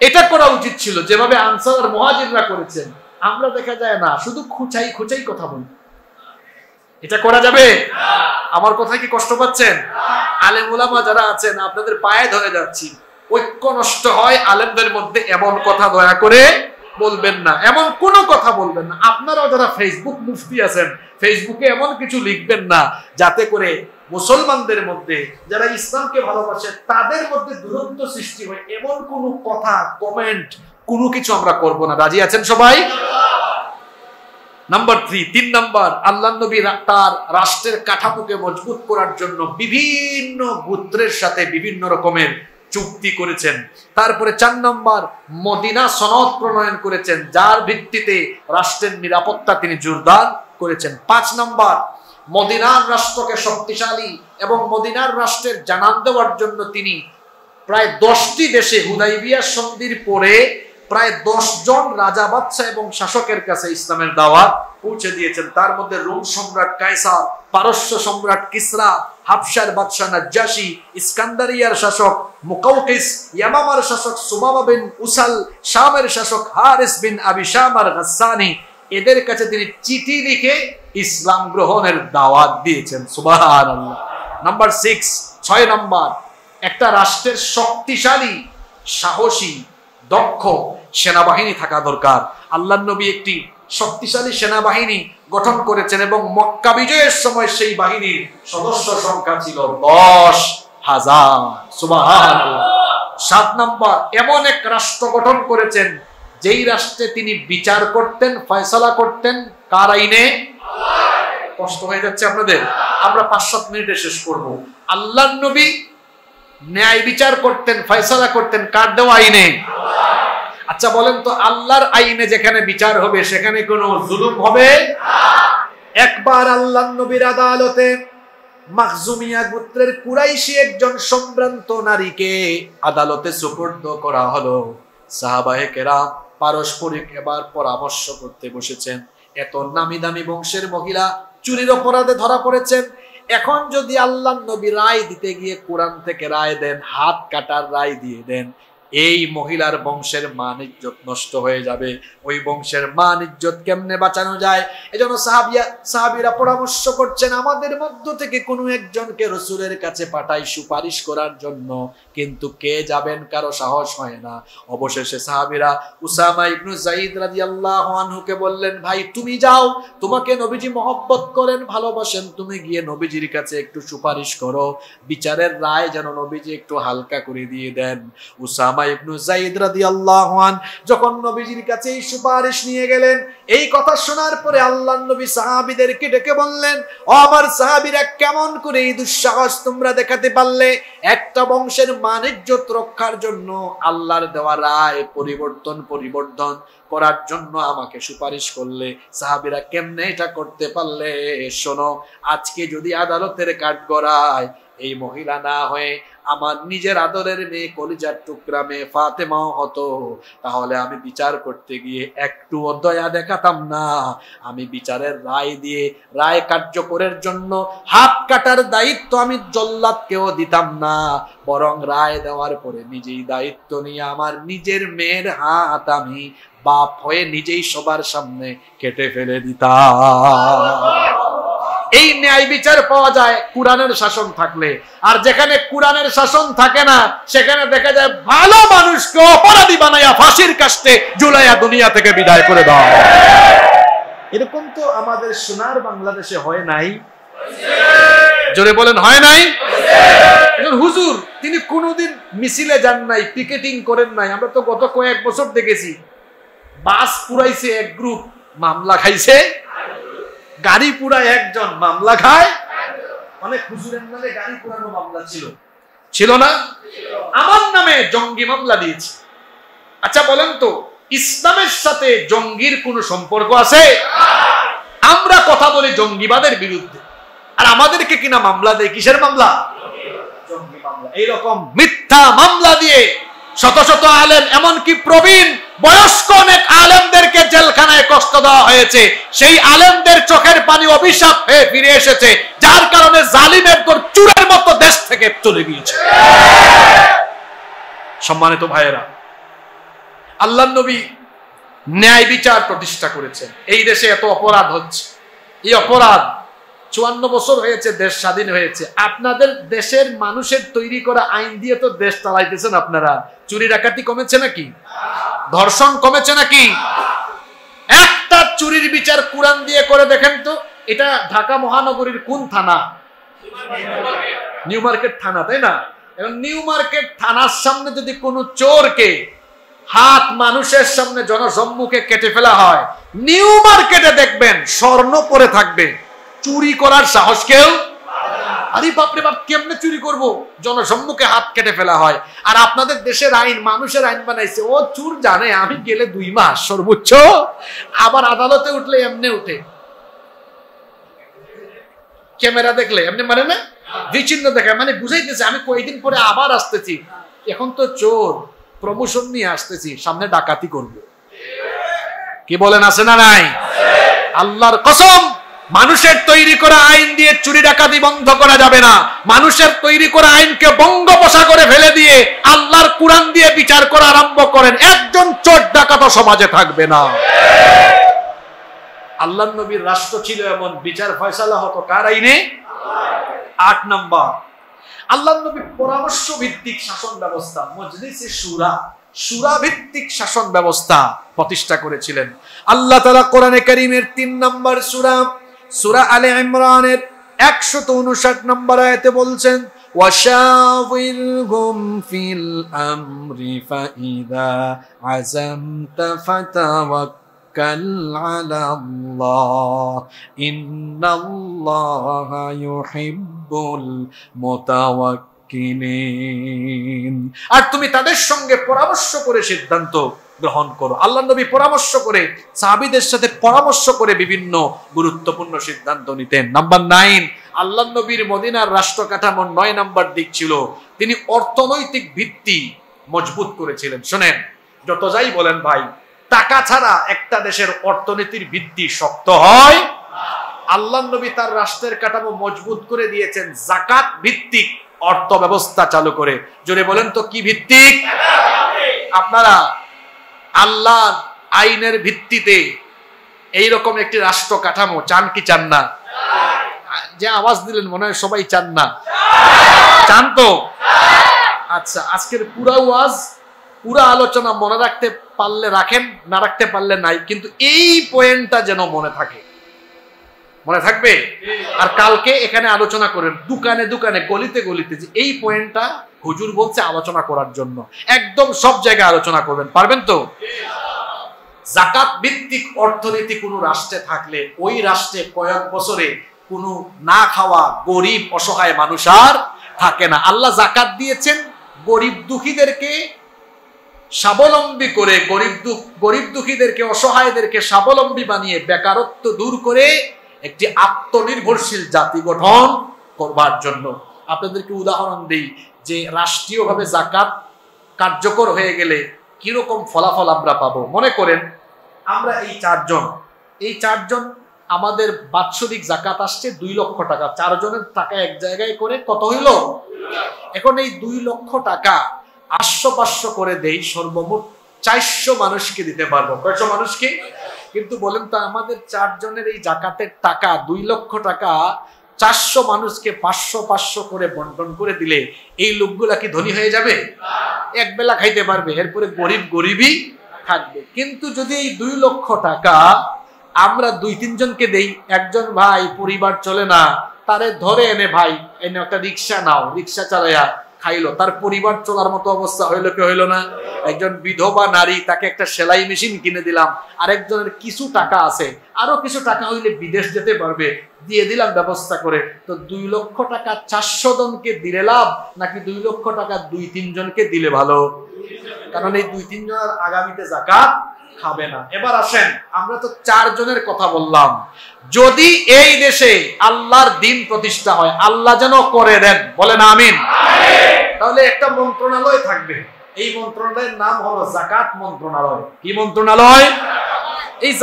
এটা করা উচিত ছিল, যেভাবে আনসার মুহাজিররা করেছেন। আমরা দেখা যায় না, শুধু খুঁচাই খুঁচাই কথা বলি। এটা করা যাবে? আমার কথায় কি কষ্ট পাচ্ছেন? আলেম ওলামা যারা আছেন আপনাদের পায়ে ধরে যাচ্ছি, ঐক্য নষ্ট হয় আলেমদের মধ্যে, এমন কথা দয়া করে বলবেন না, এমন কোনো কথা বলবেন না। আপনারাও যারা ফেসবুক মুফতি আছেন, ফেসবুকে এমন কিছু লিখবেন না যাতে করে মুসলমানদের মধ্যে, যারা ইসলামকে ভালোবাসে তাদের মধ্যে দূরত্ব সৃষ্টি হয়। এমন কোনো কথা, কমেন্ট, কোনো কিছু আমরা করব না। রাজি আছেন সবাই? নাম্বার 3 নাম্বার, আল্লাহর নবী তার রাষ্ট্রের কাঠামোকে মজবুত করার জন্য বিভিন্ন গোত্রের সাথে বিভিন্ন রকমের চুক্তি করেছেন। তারপরে 4 নম্বর, মদিনা সনদ প্রণয়ন করেছেন, যার ভিত্তিতে রাষ্ট্রের নিরাপত্তা তিনি জোরদার করেছেন। 5 নম্বর, মদিনার রাষ্ট্রকে শক্তিশালী এবং মদিনার রাষ্ট্রের জানান দেওয়ার জন্য তিনি প্রায় 10টি দেশে হুদাইবিয়া সন্ধির পরে প্রায় 10 জন রাজা, বাদশা এবং শাসকের কাছে ইসলামের দাওয়াত পৌঁছে দিয়েছেন। তার মধ্যে রোম সম্রাট কায়সার, পারস্য সম্রাট কিসরা, হাবশার বাদশা নাজ্জাশী, ইস্কান্দারিয়ার শাসক মুকাউকিস, ইয়ামামার শাসক সুমামা বিন উসাল, শামের শাসক হারিস বিন আবি শামার গাসসানি, এদের কাছে তিনি চিঠি লিখে ইসলাম গ্রহণের দাওয়াত দিয়েছেন। সুবহানাল্লাহ। নাম্বার 6 নম্বর, একটা রাষ্ট্রের শক্তিশালী, সাহসী, দক্ষ সেনাবাহিনী থাকা দরকার। আল্লাহর নবী একটি শক্তিশালী সেনাবাহিনী গঠন করেছেন এবং মক্কা বিজয়ের সময় সেই বাহিনীর সদস্য সংখ্যা ছিল 10,000। সুবহানাল্লাহ। 7 নম্বর, এমন এক রাষ্ট্র গঠন করেছেন যেই রাষ্ট্রে তিনি বিচার করতেন, ফয়সালা করতেন কার আইনে? কষ্ট হয়ে যাচ্ছে আপনাদের, আমরা 5-7 মিনিটে শেষ করব। আল্লাহর নবী ন্যায় বিচার করতেন, ফয়সালা করতেন কার দেওয়া আইনে? আচ্ছা বলেন তো, আল্লাহর আইনে যেখানে বিচার হবে সেখানে কোনো জুলুম হবে না। একবার আল্লাহর নবীর আদালতে মাখজুমিয়া গোত্রের কুরাইশি একজন সম্ভ্রান্ত নারীকে আদালতে সুপর্দ করা হলো। সাহাবায়ে কেরাম পারস্পরিক এবার পরামর্শ করতে বসেছেন। এত নামি দামি বংশের মহিলা চুরির অপরাধে ধরা পড়েছেন। এখন যদি আল্লাহর নবী রায় দিতে গিয়ে কোরআন থেকে রায় দেন, হাত কাটার রায় দিয়ে দেন, এই মহিলার বংশের মান ইজ্জত নষ্ট হয়ে যাবে। ওই বংশের মান ইজ্জত কেমনে বাঁচানো যায়? এজন্য সাহাবীরা পরামর্শ করছেন আমাদের মধ্য থেকে কোনো একজনকে রাসূলের কাছে পাঠাই সুপারিশ করার জন্য, কিন্তু কে যাবেন কারো সাহস হয় না। অবশেষে সাহাবীরা উসামা ইবনে যায়েদ রাদিয়াল্লাহু আনহুকে বললেন, ভাই তুমি যাও, তোমাকে নবীজি মহব্বত করেন, ভালোবাসেন, তুমি গিয়ে নবীজির কাছে একটু সুপারিশ করো, বিচারের রায় যেন নবীজি একটু হালকা করে দিয়ে দেন। উসামা উসামা ইবনে যায়েদ রাদিয়াল্লাহু আনহু যখন নবীজির কাছে এই সুপারিশ নিয়ে গেলেন, এই কথা শোনার পরে আল্লাহর নবী সাহাবীদেরকে ডেকে বললেন, ও আমার সাহাবীরা, কেমন করে এই দুঃসাহস তোমরা দেখাতে পারলে? একটা বংশের মান ইজ্জত রক্ষার জন্য আল্লাহর দেওয়া রায় পরিবর্তন করার জন্য আমাকে সুপারিশ করলে। সাহাবীরা, কেমনে এটা করতে পারলে? শোনো, আজকে যদি আদালতের কাঠগড়ায় এই মহিলা না হয়ে আমার নিজের আদরের মেয়ে, কলিজার টুকরা মেয়ে ফাতেমা হতো, তাহলে আমি বিচার করতে গিয়ে একটু দয়া দেখাতাম না। আমি বিচারের রায় দিয়ে রায় কার্যকরের জন্য হাত কাটার দায়িত্ব আমি জল্লাদকেও দিতাম না, বরং রায় দেওয়ার পরে নিজেই দায়িত্ব নিয়ে আমার নিজের মেয়ের হাত আমি বাপ হয়ে নিজেই সবার সামনে কেটে ফেলে দিতাম। এই ন্যায় বিচার পাওয়া যায় কুরআনের শাসন থাকলে। আর যেখানে কুরআনের শাসন থাকে না, সেখানে দেখা যায় ভালো মানুষকে অপরাধী বানাইয়া ফাঁসির কাস্টে ঝুলাইয়া দুনিয়া থেকে বিদায় করে দাও। এরকম তো আমাদের সোনার বাংলাদেশে হয় নাই? জোরে বলেন, হয় নাই? হুজুর তিনি কোনোদিন মিছিলে যান নাই, পিকেটিং করেন নাই। আমরা তো গত কয়েক বছর দেখেছি, বাস পুরাইছে এক গ্রুপ, মামলা খাইছে গাড়ি পুরা একজন, মামলা খায় অনেক। হুজুরের নামে গাড়ি পুরানো মামলা ছিল না? আমার নামে জঙ্গি মামলা দিয়েছে। আচ্ছা বলেন তো, ইসলামের সাথে জঙ্গির কোনো সম্পর্ক আছে? আমরা কথা বলি জঙ্গিবাদের বিরুদ্ধে, আর আমাদেরকে কিনা মামলা দেয়। কিসের মামলা? জঙ্গি মামলা। এইরকম মিথ্যা মামলা দিয়ে শত শত আলেম, এমনকি প্রবীণ বয়স্ক অনেক আলেমদেরকে জেলখানায় কষ্ট দেওয়া হয়েছে। সেই আলেমদের চোখের পানি অভিশাপ হয়ে ফিরে এসেছে, যার কারণে জালিমের দর চুরের মতো দেশ থেকে চলে গিয়েছে। সম্মানিত ভাইয়েরা, আল্লাহর নবী ন্যায় বিচার প্রতিষ্ঠা করেছেন। এই দেশে এত অপরাধ হচ্ছে, এই অপরাধ 54 বছর হয়েছে দেশ স্বাধীন হয়েছে। আপনাদের দেশের মানুষের তৈরি করা আইন দিয়ে তো দেশ চালাইতেছেন আপনারা। চুরি ডাকাতি কমেছে নাকি? ধর্ষণ কমেছে নাকি? একটা চুরির বিচার কুরআন দিয়ে করে দেখেন তো। এটা ঢাকা মহানগরীর কোন থানা? নিউ মার্কেট থানা, তাই না? এবং নিউ মার্কেট থানার সামনে যদি কোনো চোরকে হাত মানুষের সামনে জনসম্মুখে কেটে ফেলা হয়, নিউ মার্কেটে দেখবেন স্বর্ণ পরে থাকবে, চুরি করার সাহস কেউ? আরে বাপরে বাপ, কেমনে চুরি করব? জনসম্মুখে হাত কেটে ফেলা হয়। আর আপনাদের দেশের আইন, মানুষের আইন বানাইছে, ও চুর জানে আমি গেলে 2 মাস সর্বোচ্চ, আবার আদালতে উঠলে এমনি উঠে, ক্যামেরা দেখলে এমনি মানে না, বিচিহ্ন দেখায়, মানে বুঝাইতেছে আমি কয়েকদিন পরে আবার আসতেছি। এখন তো চোর প্রমোশন নিয়ে আসতেছি, সামনে ডাকাতি করব। কি বলেন, আছে না নাই? আল্লাহর কসম, মানুষের তৈরি করা আইন দিয়ে চুরি ডাকাতি বন্ধ করা যাবে না। মানুষের তৈরি করা আইনকে বঙ্গোপসাগরে ফেলে দিয়ে আল্লাহর কুরআন দিয়ে বিচার করা আরম্ভ করেন, একজন চোর ডাকাত সমাজে থাকবে না। আল্লাহর নবীর রাষ্ট্র ছিল এমন, বিচার ফয়সালা হতো কার আইনে? 8 নম্বর, আল্লাহর নবী পরামর্শ ভিত্তিক শাসন ব্যবস্থা, মজলিসে শুরা, শুরা ভিত্তিক শাসন ব্যবস্থা প্রতিষ্ঠা করেছিলেন। আল্লাহ তাআলা কোরআনে কারীমের 3 নম্বর সূরা, সূরা আলে ইমরানের 159 নম্বর আয়াতে বলছেন, ওয়াশাওিরহুম ফিল আমরি ফাইদা আযামতা ফাতাওয়াক্কাল আলাল্লাহ ইন্নাল্লাহা ইউহিব্বুল মুতাওয়াক্কিলিন। আর তুমি তাদের সঙ্গে পরামর্শ করে সিদ্ধান্ত গ্রহণ করো। আল্লাহ নবী পরামর্শ করে, সাহাবীদের সাথে পরামর্শ করে বিভিন্ন গুরুত্বপূর্ণ সিদ্ধান্ত নিতেন। নাম্বার 9, আল্লাহ নবীর মদিনার রাষ্ট্র কাঠামোর 9 নম্বর দিক ছিল, তিনি অর্থনৈতিক ভিত্তি মজবুত করেছিলেন। শোনেন, যত যাই বলেন ভাই, টাকা ছাড়া একটা দেশের অর্থনীতির ভিত্তি শক্ত হয়। আল্লাহ নবী তার রাষ্ট্রের কাঠামো মজবুত করে দিয়েছেন যাকাত ভিত্তিক অর্থ ব্যবস্থা চালু করে। জোরে বলেন তো কি ভিত্তিক? আপনারা আল্লাহ আইনের ভিত্তিতে এইরকম একটি রাষ্ট্র কাঠামো চান কি চান না? যে আওয়াজ দিলেন মনে হয় সবাই চান না, চান তো? আচ্ছা, আজকের পুরা ওয়াজ, পুরা আলোচনা মনে রাখতে পারলে রাখেন, না রাখতে পারলে নাই, কিন্তু এই পয়েন্টটা যেন মনে থাকে। মনে থাকবে? আর কালকে এখানে আলোচনা করেন, দোকানে দোকানে গলিতে গলিতে, যে এই পয়েন্টটা হুজুর বলছে আলোচনা করার জন্য, একদম সব জায়গায় আলোচনা করবেন। পারবেন তো? যাকাত ভিত্তিক অর্থনীতি কোনো রাষ্ট্রে থাকলে ওই রাষ্ট্রে কয়েক বছরে কোনো না খাওয়া গরিব অসহায় মানুষ আর থাকে না। আল্লাহ যাকাত দিয়েছেন গরিব দুঃখীদেরকে স্বাবলম্বী করে, গরিব দুঃখীদেরকে অসহায়দেরকে স্বাবলম্বী বানিয়ে বেকারত্ব দূর করে একটি আত্মনির্ভরশীল জাতি গঠন করবার জন্য। আপনাদেরকে উদাহরণ দেই যে রাষ্ট্রীয়ভাবে যাকাত কার্যকর হয়ে গেলে কিরকম ফলাফল আমরা পাবো। মনে করেন আমরা এই চারজন আমাদের বাৎসরিক যাকাত আসছে 2 লক্ষ টাকা, 4 জনের টাকা এক জায়গায় করে কত হইল? এখন এই 2 লক্ষ টাকা 800-500 করে দেই, সর্বমোট 400 মানুষকে দিতে পারবো। কয়শো মানুষকে? কিন্তু বলেন তো আমাদের 4 জনের এই যাকাতের টাকা 2 লক্ষ টাকা 400 মানুষকে 500-500 করে বন্টন করে দিলে এই লোকগুলা কি ধনী হয়ে যাবে? এক বেলা খাইতে পারবে, এরপরে গরিবই থাকবে। কিন্তু যদি এই 2 লক্ষ টাকা আমরা 2-3 জনকে দেই, একজন ভাই পরিবার চলে না, তারে ধরে এনে ভাই এনে একটা রিক্সা নাও, রিক্সা চালাইয়া খাইলো, তার পরিবার চলার মতো অবস্থা হইলো কি হইলো না? একজন বিধবা নারী, তাকে একটা সেলাই মেশিন কিনে দিলাম, আরেকজনের কিছু টাকা আছে, আরো কিছু টাকা হইলে বিদেশ যেতে পারবে, দিয়ে দিলাম ব্যবস্থা করে। তো 2 লক্ষ টাকা 400 জনকে দিলে লাভ নাকি 2 লক্ষ টাকা 2-3 জনকে দিলে ভালো? কারণ এই 2-3 জনের আগামীতে যাকাত খাবে না। এবার আসেন, আমরা তো 4 জনের কথা বললাম, যদি এই দেশে আল্লাহর দ্বীন প্রতিষ্ঠা হয়, আল্লাহ যেন করে দেন, বলেন আমিন, তাহলে একটা মন্ত্রণালয় থাকবে। এই মন্ত্রণালয়ের নাম হলো যাকাত মন্ত্রণালয়। কি মন্ত্রণালয়? এই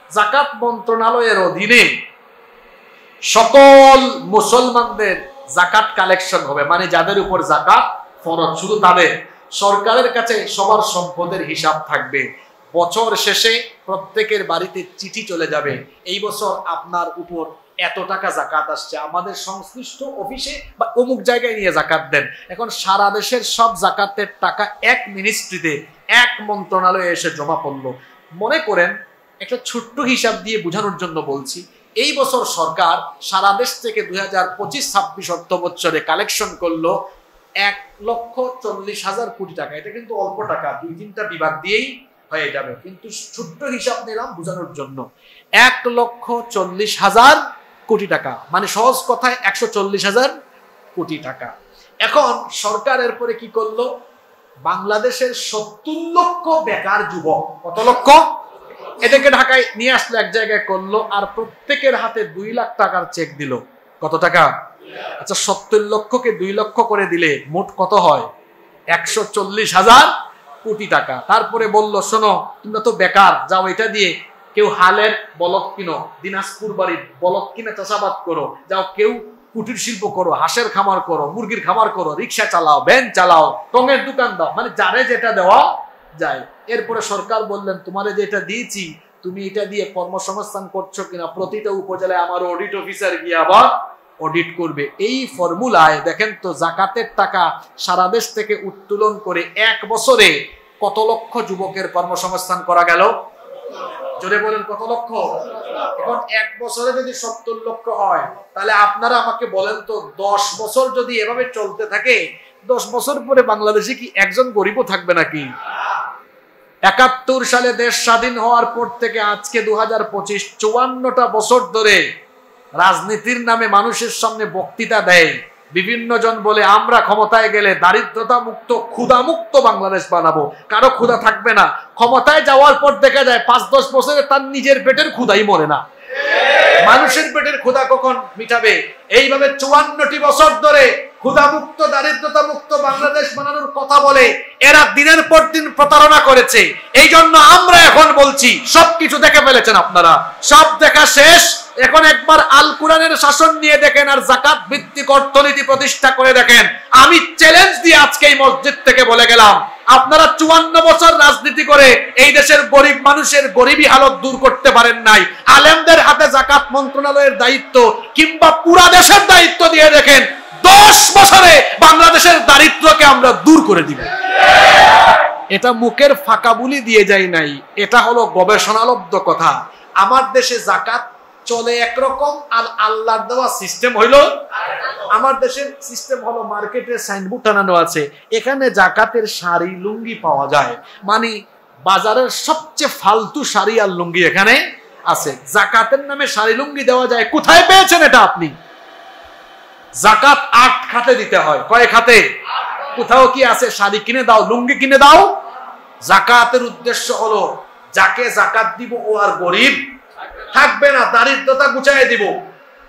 যাকাত মন্ত্রণালয়ের অধীনে সকল মুসলমানদের যাকাত কালেকশন হবে, মানে যাদের উপর যাকাত ফরজ শুধু তাদের। সরকারের কাছে সবার সম্পদের হিসাব থাকবে। বছর শেষে প্রত্যেকের বাড়িতে চিঠি চলে যাবে, এই বছর আপনার উপর এত টাকা যাকাত আসছে, আমাদের সংশ্লিষ্ট অফিসে বা অমুক জায়গায় নিয়ে যাকাত দেন। এখন সারা দেশের সব যাকাতের টাকা এক মিনিস্ট্রিতে, এক মন্ত্রণালয়ে এসে জমা পড়লো। মনে করেন, একটা ছোট্ট হিসাব দিয়ে বোঝানোর জন্য বলছি, এই বছর সরকার সারা দেশ থেকে 2025-26 অর্থ বছরে কালেকশন করলো 1,40,000 কোটি টাকা। এটা কিন্তু অল্প টাকা, 2-3টা বিভাগ দিয়েই হয়ে যাবে, কিন্তু ছোট্ট হিসাব নিলাম বোঝানোর জন্য। 1,40,000 কোটি টাকা, মানে সহজ কথায় 140,000 কোটি টাকা। এখন সরকার এরপরে কি করলো? বাংলাদেশের 70 লক্ষ বেকার যুবক, কত লক্ষ? এদেরকে ঢাকায় নিয়ে আসলো, এক জায়গায় করলো, আর প্রত্যেকের হাতে 2 লাখ টাকার চেক দিল। কত টাকা? আচ্ছা, 70 লক্ষকে 2 লক্ষ করে দিলে মোট কত হয়? 140,000 কোটি টাকা। তারপরে বলল, শোনো তোমরা তো বেকার, যাও এটা দিয়ে কেউ হালের বলদ কিনো, দিনাজপুর বাড়ির বলদ কিনে চাষাবাদ করো, যাও কেউ কুটির শিল্প করো, হাঁসের খামার করো, মুরগির খামার করো, রিক্সা চালাও, ভ্যান চালাও, টঙের দোকান দাও, মানে যারে যেটা দেওয়া যায়। এরপরে সরকার বললেন, তোমারে যেটা দিয়েছি তুমি এটা দিয়ে কর্মসংস্থান করছো কিনা প্রতিটা উপজেলায় আমার অডিট অফিসার গিয়ে আবার অডিট করবে। এই ফর্মুলায় দেখেন তো যাকাতের টাকা সারা দেশ থেকে উত্তোলন করে 1 বছরে কত লক্ষ যুবকের কর্মসংস্থান করা গেল? জোরে বলেন, কত লক্ষ? এখন 1 বছরে যদি 70 লক্ষ হয়, তাহলে আপনারা আমাকে বলেন তো 10 বছর যদি এভাবে চলতে থাকে, 10 বছর পরে বাংলাদেশে কি একজন গরিবও থাকবে নাকি? 71 সালে দেশ স্বাধীন হওয়ার পর থেকে আজকে 2025, 54টা বছর ধরে রাজনীতির নামে মানুষের সামনে বক্তৃতা দেয় বিভিন্ন জন, বলে আমরা ক্ষমতায় গেলে দারিদ্রতা মুক্ত, ক্ষুধা মুক্ত বাংলাদেশ বানাবো, কারো ক্ষুধা থাকবে না। ক্ষমতায় যাওয়ার পর দেখা যায় 5-10 বছরে তার নিজের পেটের ক্ষুধাই মরে না। মানুষের পেটের ক্ষুধা কখন মিটাবে? এইভাবে 54টি বছর ধরে ক্ষুধা মুক্ত, দারিদ্রতা মুক্ত বাংলাদেশ বানানোর কথা বলে এরা দিনের পর দিন প্রতারণা করেছে। এই জন্য আমরা এখন বলছি, সবকিছু দেখে ফেলেছেন আপনারা, সব দেখা শেষ। এখন একবার আল কোরআনের শাসন নিয়ে দেখেন, আর যাকাত ভিত্তিক অর্থনীতি প্রতিষ্ঠা করে দেখেন। আমি চ্যালেঞ্জ দিয়ে আজকে এই মসজিদ থেকে বলে গেলাম, আপনারা 54 বছর রাজনীতি করে এই দেশের গরিব মানুষের গরিবী হালত দূর করতে পারেন নাই। আলেমদের হাতে যাকাত মন্ত্রণালয়ের দায়িত্ব কিংবা পুরা দেশের দায়িত্ব দিয়ে দেখেন, 10 বছরে বাংলাদেশের দারিদ্রকে আমরা দূর করে দিব। এটা মুখের ফাঁকা বুলি দিয়ে যায় নাই, এটা হলো গবেষণালব্ধ কথা। আমার দেশে যাকাত চলে একরকম, আর আল্লাহর দেওয়া সিস্টেম হইল। আমার দেশের সিস্টেম হলো মার্কেটে সাইনবোর্ড টানানো আছে, এখানে জাকাতের শাড়ি লুঙ্গি পাওয়া যায়, মানে বাজারের সবচেয়ে ফালতু শাড়ি আর লুঙ্গি এখানে আছে। জাকাতের নামে শাড়ি লুঙ্গি দেওয়া যায়, কোথায় পেয়েছেন এটা আপনি? জাকাত 8 খাতে দিতে হয়। কয় খাতে? কোথাও কি আছে শাড়ি কিনে দাও, লুঙ্গি কিনে দাও? জাকাতের উদ্দেশ্য হলো যাকে জাকাত দিব ও আর গরিব থাকবে না, দারিদ্রতা গুছায় দিব।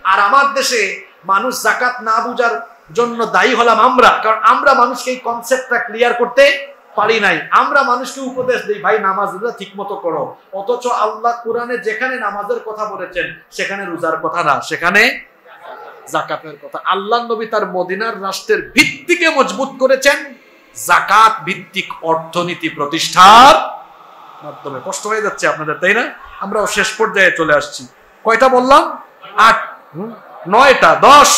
আর আমার দেশে মানুষ জাকাত না বুঝার জন্য দায়ী হলাম আমরা, কারণ আমরা মানুষকে এই কনসেপ্টটা ক্লিয়ার করতে পারি নাই। আমরা মানুষকে উপদেশ দিই, ভাই নামাজটা ঠিক মতো করো, অথচ আল্লাহ কোরআনে যেখানে নামাজের কথা বলেছেন সেখানে রোজার কথা না, সেখানে জাকাতের কথা। আল্লাহ নবী তার মদিনার রাষ্ট্রের ভিত্তিকে মজবুত করেছেন জাকাত ভিত্তিক অর্থনীতি প্রতিষ্ঠার মাধ্যমে। কষ্ট হয়ে যাচ্ছে আপনাদের, তাই না? আমরাও শেষ পর্যায়ে চলে আসছি। কয়টা বললাম? 8, 9টা, 10।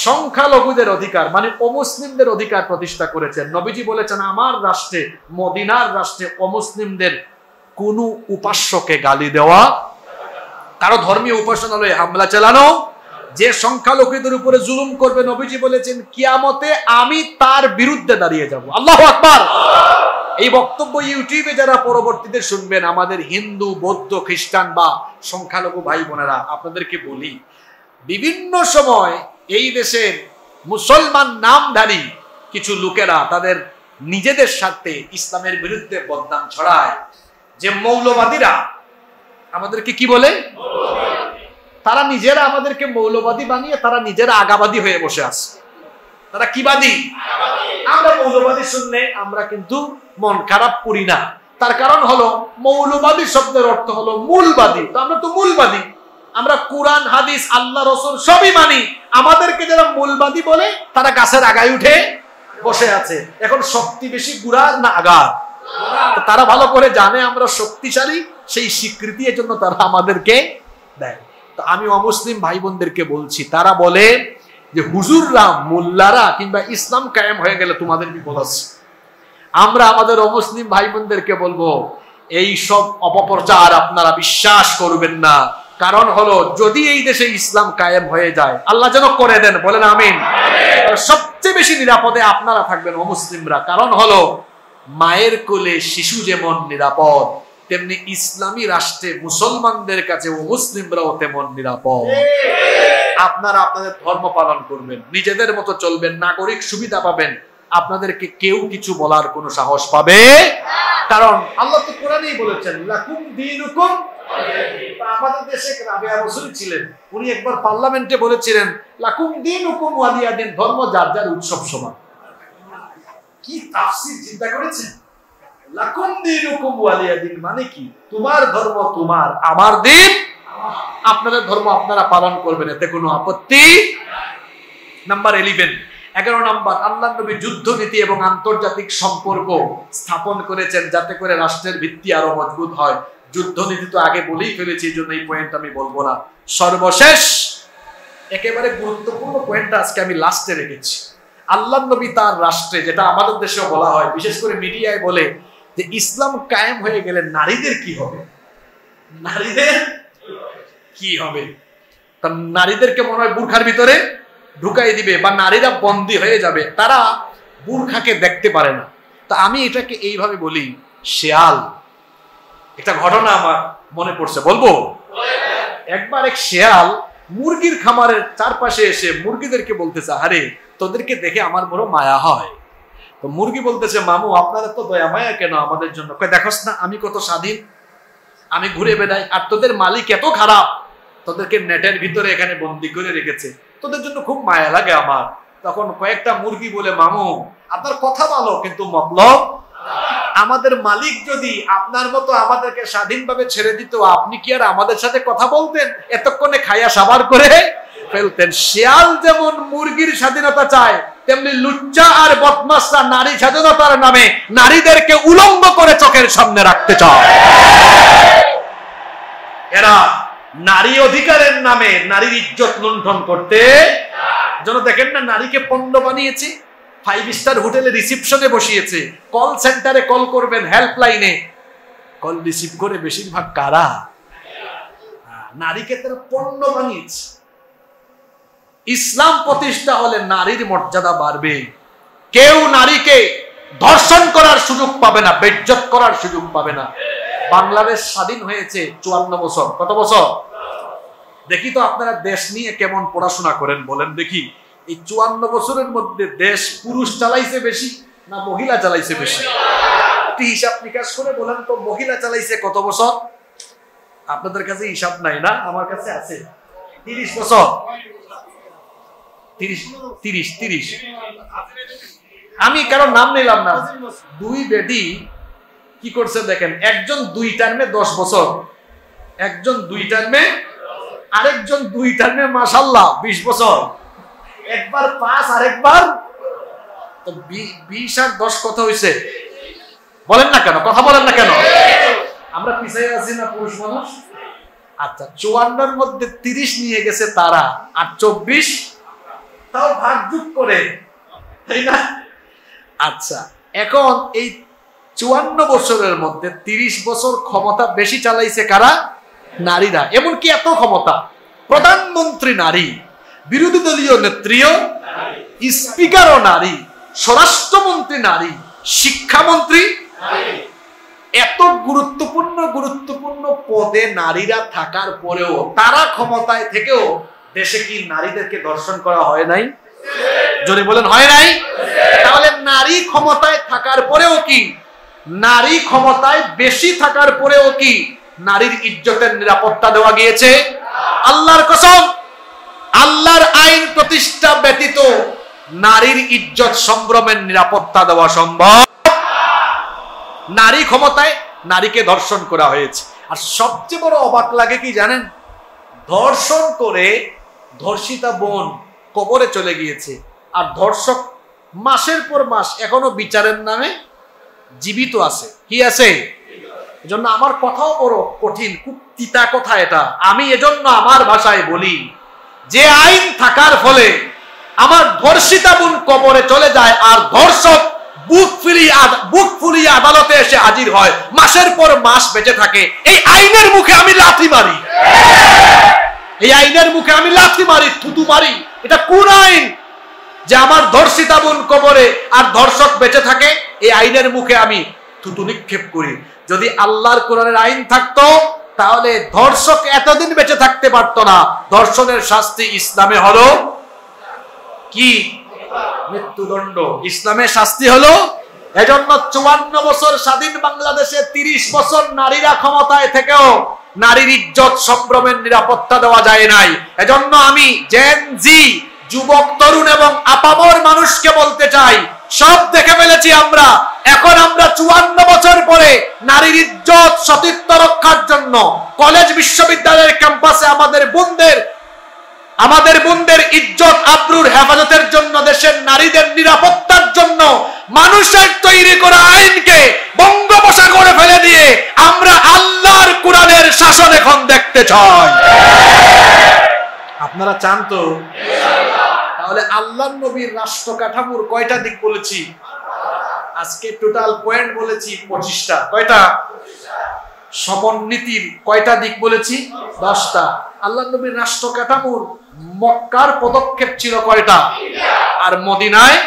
সংখ্যালঘুদের অধিকার মানে অমুসলিমদের অধিকার প্রতিষ্ঠা করেছেন। নবীজি বলেছেন, আমার রাষ্ট্রে, মদিনার রাষ্ট্রে অমুসলিমদের কোন উপাস্যকে গালি দেওয়া, কারো ধর্মীয় উপাসনালয়ে হামলা চালানো, যে সংখ্যালঘুদের উপরে জুলুম করবে, নবীজি বলেছেন কিয়ামতে আমি তার বিরুদ্ধে দাঁড়িয়ে যাব। আল্লাহু আকবার। এই বক্তব্য ইউটিউবে যারা পরবর্তীতে শুনবেন, আমাদের হিন্দু, বৌদ্ধ, খ্রিস্টান বা সংখ্যালঘু ভাই বোনেরা, আপনাদেরকে বলি, বিভিন্ন সময় এই দেশের মুসলমান নামধারী কিছু লোকেরা তাদের নিজেদের সাথে ইসলামের বিরুদ্ধে বদনাম ছড়ায়। যে মৌলবাদীরা আমাদেরকে কি বলে, তারা নিজেরা আমাদেরকে মৌলবাদী বানিয়ে তারা নিজেরা আগাবাদী হয়ে বসে আছে। তারা কি বাদী? আমরা মৌলবাদী শুনলে আমরা কিন্তু মন খারাপ করি না, তার কারণ হলো মৌলবাদী শব্দের অর্থ হলো মূলবাদী। তো আমরা তো মূলবাদী, আমরা কোরআন, হাদিস, আল্লাহ, রাসূল সবই মানি। আমাদেরকে যারা মূলবাদী বলে তারা গাছের আগায় উঠে বসে আছে। এখন শক্তি বেশি গুড়া না আগা? তারা ভালো করে জানে আমরা শক্তিশালী, সেই স্বীকৃতি এর জন্য তারা আমাদেরকে দেয়। তো আমি অমুসলিম ভাই বোনদেরকে বলছি, তারা বলে যে হুজুররা, মোল্লারা কিংবা ইসলাম কায়েম হয়ে গেলে তোমাদের বিপদ আছে। আমরা আমাদের অমুসলিম ভাই বোনদেরকে বলবো, এই সব অপপ্রচার আপনারা বিশ্বাস করবেন না। কারণ হলো যদি এই দেশে ইসলাম কায়েম হয়ে যায়, আল্লাহ যেন করে দেন, বলেন আমিন, সবচেয়ে বেশি নিরাপদে আপনারা থাকবেন অমুসলিমরা। কারণ হলো মায়ের কোলে শিশু যেমন নিরাপদ, তেমনি ইসলামী রাষ্ট্রে মুসলমানদের কাছে মুসলিমরাও তেমন নিরাপদ। আপনারা আপনাদের ধর্ম পালন করবেন, নিজেদের মতো চলবেন, নাগরিক সুবিধা পাবেন, আপনাদেরকে কেউ কিছু বলার কোনো সাহস পাবে। কারণ আল্লাহ তো কোরআনেই বলেছেন, লাকুম দীনুকুম। আমাদের দেশে রাবেয়া রাসূল ছিলেন, উনি একবার পার্লামেন্টে বলেছিলেন, লাকুম দীনুকুম ওয়ালিয়া দিন, ধর্ম যার যার উৎসব সমান। কি তাফসীর চিন্তা করেছেন? লাকুম দীনুকুম ওয়ালিয়া দিন মানে কি? তোমার ধর্ম তোমার, আমার দিন আপনাদের ধর্ম আপনারা পালন করবেন, এতে কোনো আপত্তি। নাম্বার 11 নাম্বার, আল্লাহ নবী যুদ্ধনীতি এবং আন্তর্জাতিক সম্পর্ক স্থাপন করেছেন যাতে করে রাষ্ট্রের ভিত্তি আরো মজবুত হয়। যুদ্ধনীতি তো আগে বলেই ফেলেছি, এই জন্য এই পয়েন্ট আমি বলবো না। সর্বশেষ একেবারে গুরুত্বপূর্ণ পয়েন্টটা আজকে আমি লাস্টে রেখেছি। আল্লাহ নবী তার রাষ্ট্রে, যেটা আমাদের দেশেও বলা হয়, বিশেষ করে মিডিয়ায় বলে যে ইসলাম কায়েম হয়ে গেলে নারীদের কি হবে, নারীদের কি হবে। তা নারীদেরকে মনে হয় বুরখার ভিতরে ঢুকাই দিবে বা নারীরা বন্দী হয়ে যাবে, তারা বুরখাকে দেখতে পারে না। তা আমি এটাকে এইভাবে বলি, শেয়াল, একটা ঘটনা আমার মনে পড়ছে, বলবো। একবার এক শেয়াল মুরগির খামারের চারপাশে এসে মুরগিদেরকে বলতেছে, আরে তোদেরকে দেখে আমার বড় মায়া হয়। তো মুরগি বলতেছে, মামু আপনারা তো দয়া মায়া কেন আমাদের জন্য? দেখোস না আমি কত স্বাধীন, আমি ঘুরে বেড়াই, আর তোদের মালিক এত খারাপ, তোদেরকে নেটের ভিতরে এখানে বন্দি করে রেখেছে, তোদের জন্য খুব মায়া লাগে আমার। তখন কয়েকটা মুরগি বলে, মামু আপনার কথা ভালো, কিন্তু মতলব আমাদের মালিক যদি আপনার মতো আমাদেরকে স্বাধীনভাবে ছেড়ে দিত, আপনি কি আর আমাদের সাথে কথা বলতেন? এতক্ষণে খাইয়া সাবার করে ফেলতেন। শেয়াল যেমন মুরগির স্বাধীনতা চায়, তেমনি লুচ্চা আর বদমাশরা নারী স্বাধীনতার নামে নারীদেরকে উলঙ্গ করে চোখের সামনে রাখতে চায়। এরা নারী অধিকারের নামে নারীর ইজ্জত লুণ্ঠন করতে যেন, দেখেন না নারীকে পণ্য বানিয়েছে, 5 স্টার হোটেলে রিসিপশনে বসিয়েছে, কল সেন্টারে কল করবেন, হেল্পলাইনে কল রিসিভ করে বেশিরভাগ কারা? নারীকে তারা পণ্য বানিয়েছে। ইসলাম প্রতিষ্ঠা হলে নারীর মর্যাদা বাড়বে। কেউ নারীকে ধর্ষণ করার সুযোগ পাবে না, বেইজ্জত করার সুযোগ পাবে না। বাংলাদেশ স্বাধীন হয়েছে 54 বছর। কত বছর? দেখি তো আপনারা দেশ নিয়ে কেমন পড়াশোনা করেন বলেন দেখি। এই 54 বছরের মধ্যে দেশ পুরুষ চালাইছে বেশি না মহিলা চালাইছে বেশি? একটু হিসাব নিকাশ করে বলেন তো, মহিলা চালাইছে কত বছর? আপনাদের কাছে হিসাব নাই না? আমার কাছে আছে 30 বছর। 30 আমি কারো নাম নিলাম না। দুই বেটি কি করছে দেখেন, একজন 2 টার্মে 10 বছর, একজন 2 টার্মে, আরেকজন 2 টার্মে মাশাআল্লাহ 20 বছর। একবার 5 আরেকবার তো 20 আর 10 কত হইছে বলেন না কেন? কথা বলেন না কেন? আমরা পিছাই আছি না পুরুষ মানুষ? আচ্ছা 54 এর মধ্যে 30 নিয়ে গেছে তারা, আর 24 তাও ভাগযোগ করে, তাই না? আচ্ছা এখন এই 54 বছরের মধ্যে 30 বছর ক্ষমতা বেশি চালাইছে কারা? নারীরা। এমনকি এত ক্ষমতা, প্রধানমন্ত্রী নারী, বিরোধী দলীয় নেত্রীও, স্পিকারও নারী, স্বরাষ্ট্রমন্ত্রী নারী, শিক্ষামন্ত্রী এত গুরুত্বপূর্ণ পদে নারীরা থাকার পরেও, তারা ক্ষমতায় থেকেও দেশে কি নারীদেরকে ধর্ষণ করা হয় নাই? জোরে বলেন হয় নাই? তাহলে নারী ক্ষমতায় থাকার পরেও কি, নারী ক্ষমতায় বেশি থাকার পরেও কি নারীর ইজ্জতের নিরাপত্তা দেওয়া গিয়েছে? আল্লাহর কসম, আল্লাহর আইন প্রতিষ্ঠা ব্যতীত নারীর ইজ্জত সম্ভ্রমের নিরাপত্তা দেওয়া সম্ভব? নারী ক্ষমতায়, নারীকে ধর্ষণ করা হয়েছে। আর সবচেয়ে বড় অবাক লাগে কি জানেন? ধর্ষণ করে ধর্ষিতা বোন কবরে চলে গিয়েছে, আর ধর্ষক মাসের পর মাস এখনো বিচারের নামে জীবিত আছে। কি আছে? এজন্য আমার কথাও বড় কঠিন, খুব তিতা কথা এটা। আমি এজন্য আমার ভাষায় বলি, যে আইন থাকার ফলে আমার ধর্ষিতা বোন কবরে চলে যায় আর ধর্ষক বুক ফুলিয়ে আদালতে এসে হাজির হয়, মাসের পর মাস বেঁচে থাকে, এই আইনের মুখে আমি লাথি মারি, এই আইনের মুখে আমি লাথি মারি, থুতু মারি। এটা কোন আইন যে আমার ধর্ষিতা বোন কবরে আর ধর্ষক বেঁচে থাকে? এই আইনের মুখে আমি থুতু নিক্ষেপ করি। যদি আল্লাহর কোরআনের আইন থাকতো তাহলে ধর্ষক এতদিন বেঁচে থাকতে পারতো না। ধর্ষণের শাস্তি ইসলামে হলো কি? মৃত্যুদণ্ড। ইসলামের শাস্তি হলো। এজন্য 54 বছর স্বাধীন বাংলাদেশে 30 বছর নারীরা ক্ষমতায় থেকেও নারীর ইজ্জত সম্ভ্রমের নিরাপত্তা দেওয়া যায় নাই। এজন্য আমি জেন জি, যুবক তরুণ এবং আপামর মানুষকে বলতে চাই, সব দেখে ফেলেছি আমরা। এখন আমরা 54 বছর পরে নারীর ইজ্জত সতীত্ব রক্ষার জন্য কলেজ বিশ্ববিদ্যালয়ের ক্যাম্পাসে আমাদের বোনদের ইজ্জত আবরুর হেফাজতের জন্য, দেশের নারীদের নিরাপত্তার জন্য মানুষের তৈরি করা আইনকে বঙ্গোপসাগরে ফেলে দিয়ে আমরা আল্লাহর কোরআনের শাসন এখন দেখতে চাই। আপনারা চান তো? তাহলে আল্লাহর নবীর রাষ্ট্র কাঠামোর কয়টা দিক বলেছি? আজকে টোটাল পয়েন্ট বলেছি 25টা। কয়টা? সমন্বিতির কয়টা দিক বলেছি? 10টা। আল্লাহর নবীর রাষ্ট্র কাঠামোর মক্কার পদক্ষেপ ছিল কয়টা? আর মদিনায়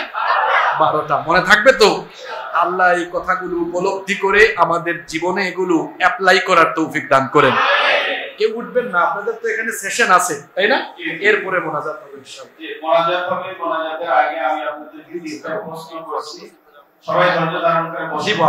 12টা। মনে থাকবে তো? আল্লাহ এই কথাগুলো উপলব্ধি করে আমাদের জীবনে এগুলো অ্যাপ্লাই করার তৌফিক দান করেন। কেউ উঠবেন না, আপনাদের তো এখানে সেশন আছে, তাই না? এরপরে মোনাজাত হবে ইনশাআল্লাহ। মোনাজাত হবে, মোনাজাতের আগে আমি আপনাদের কিছু প্রশ্ন করছি, সবাই ধৈর্য ধারণ করে বসিব।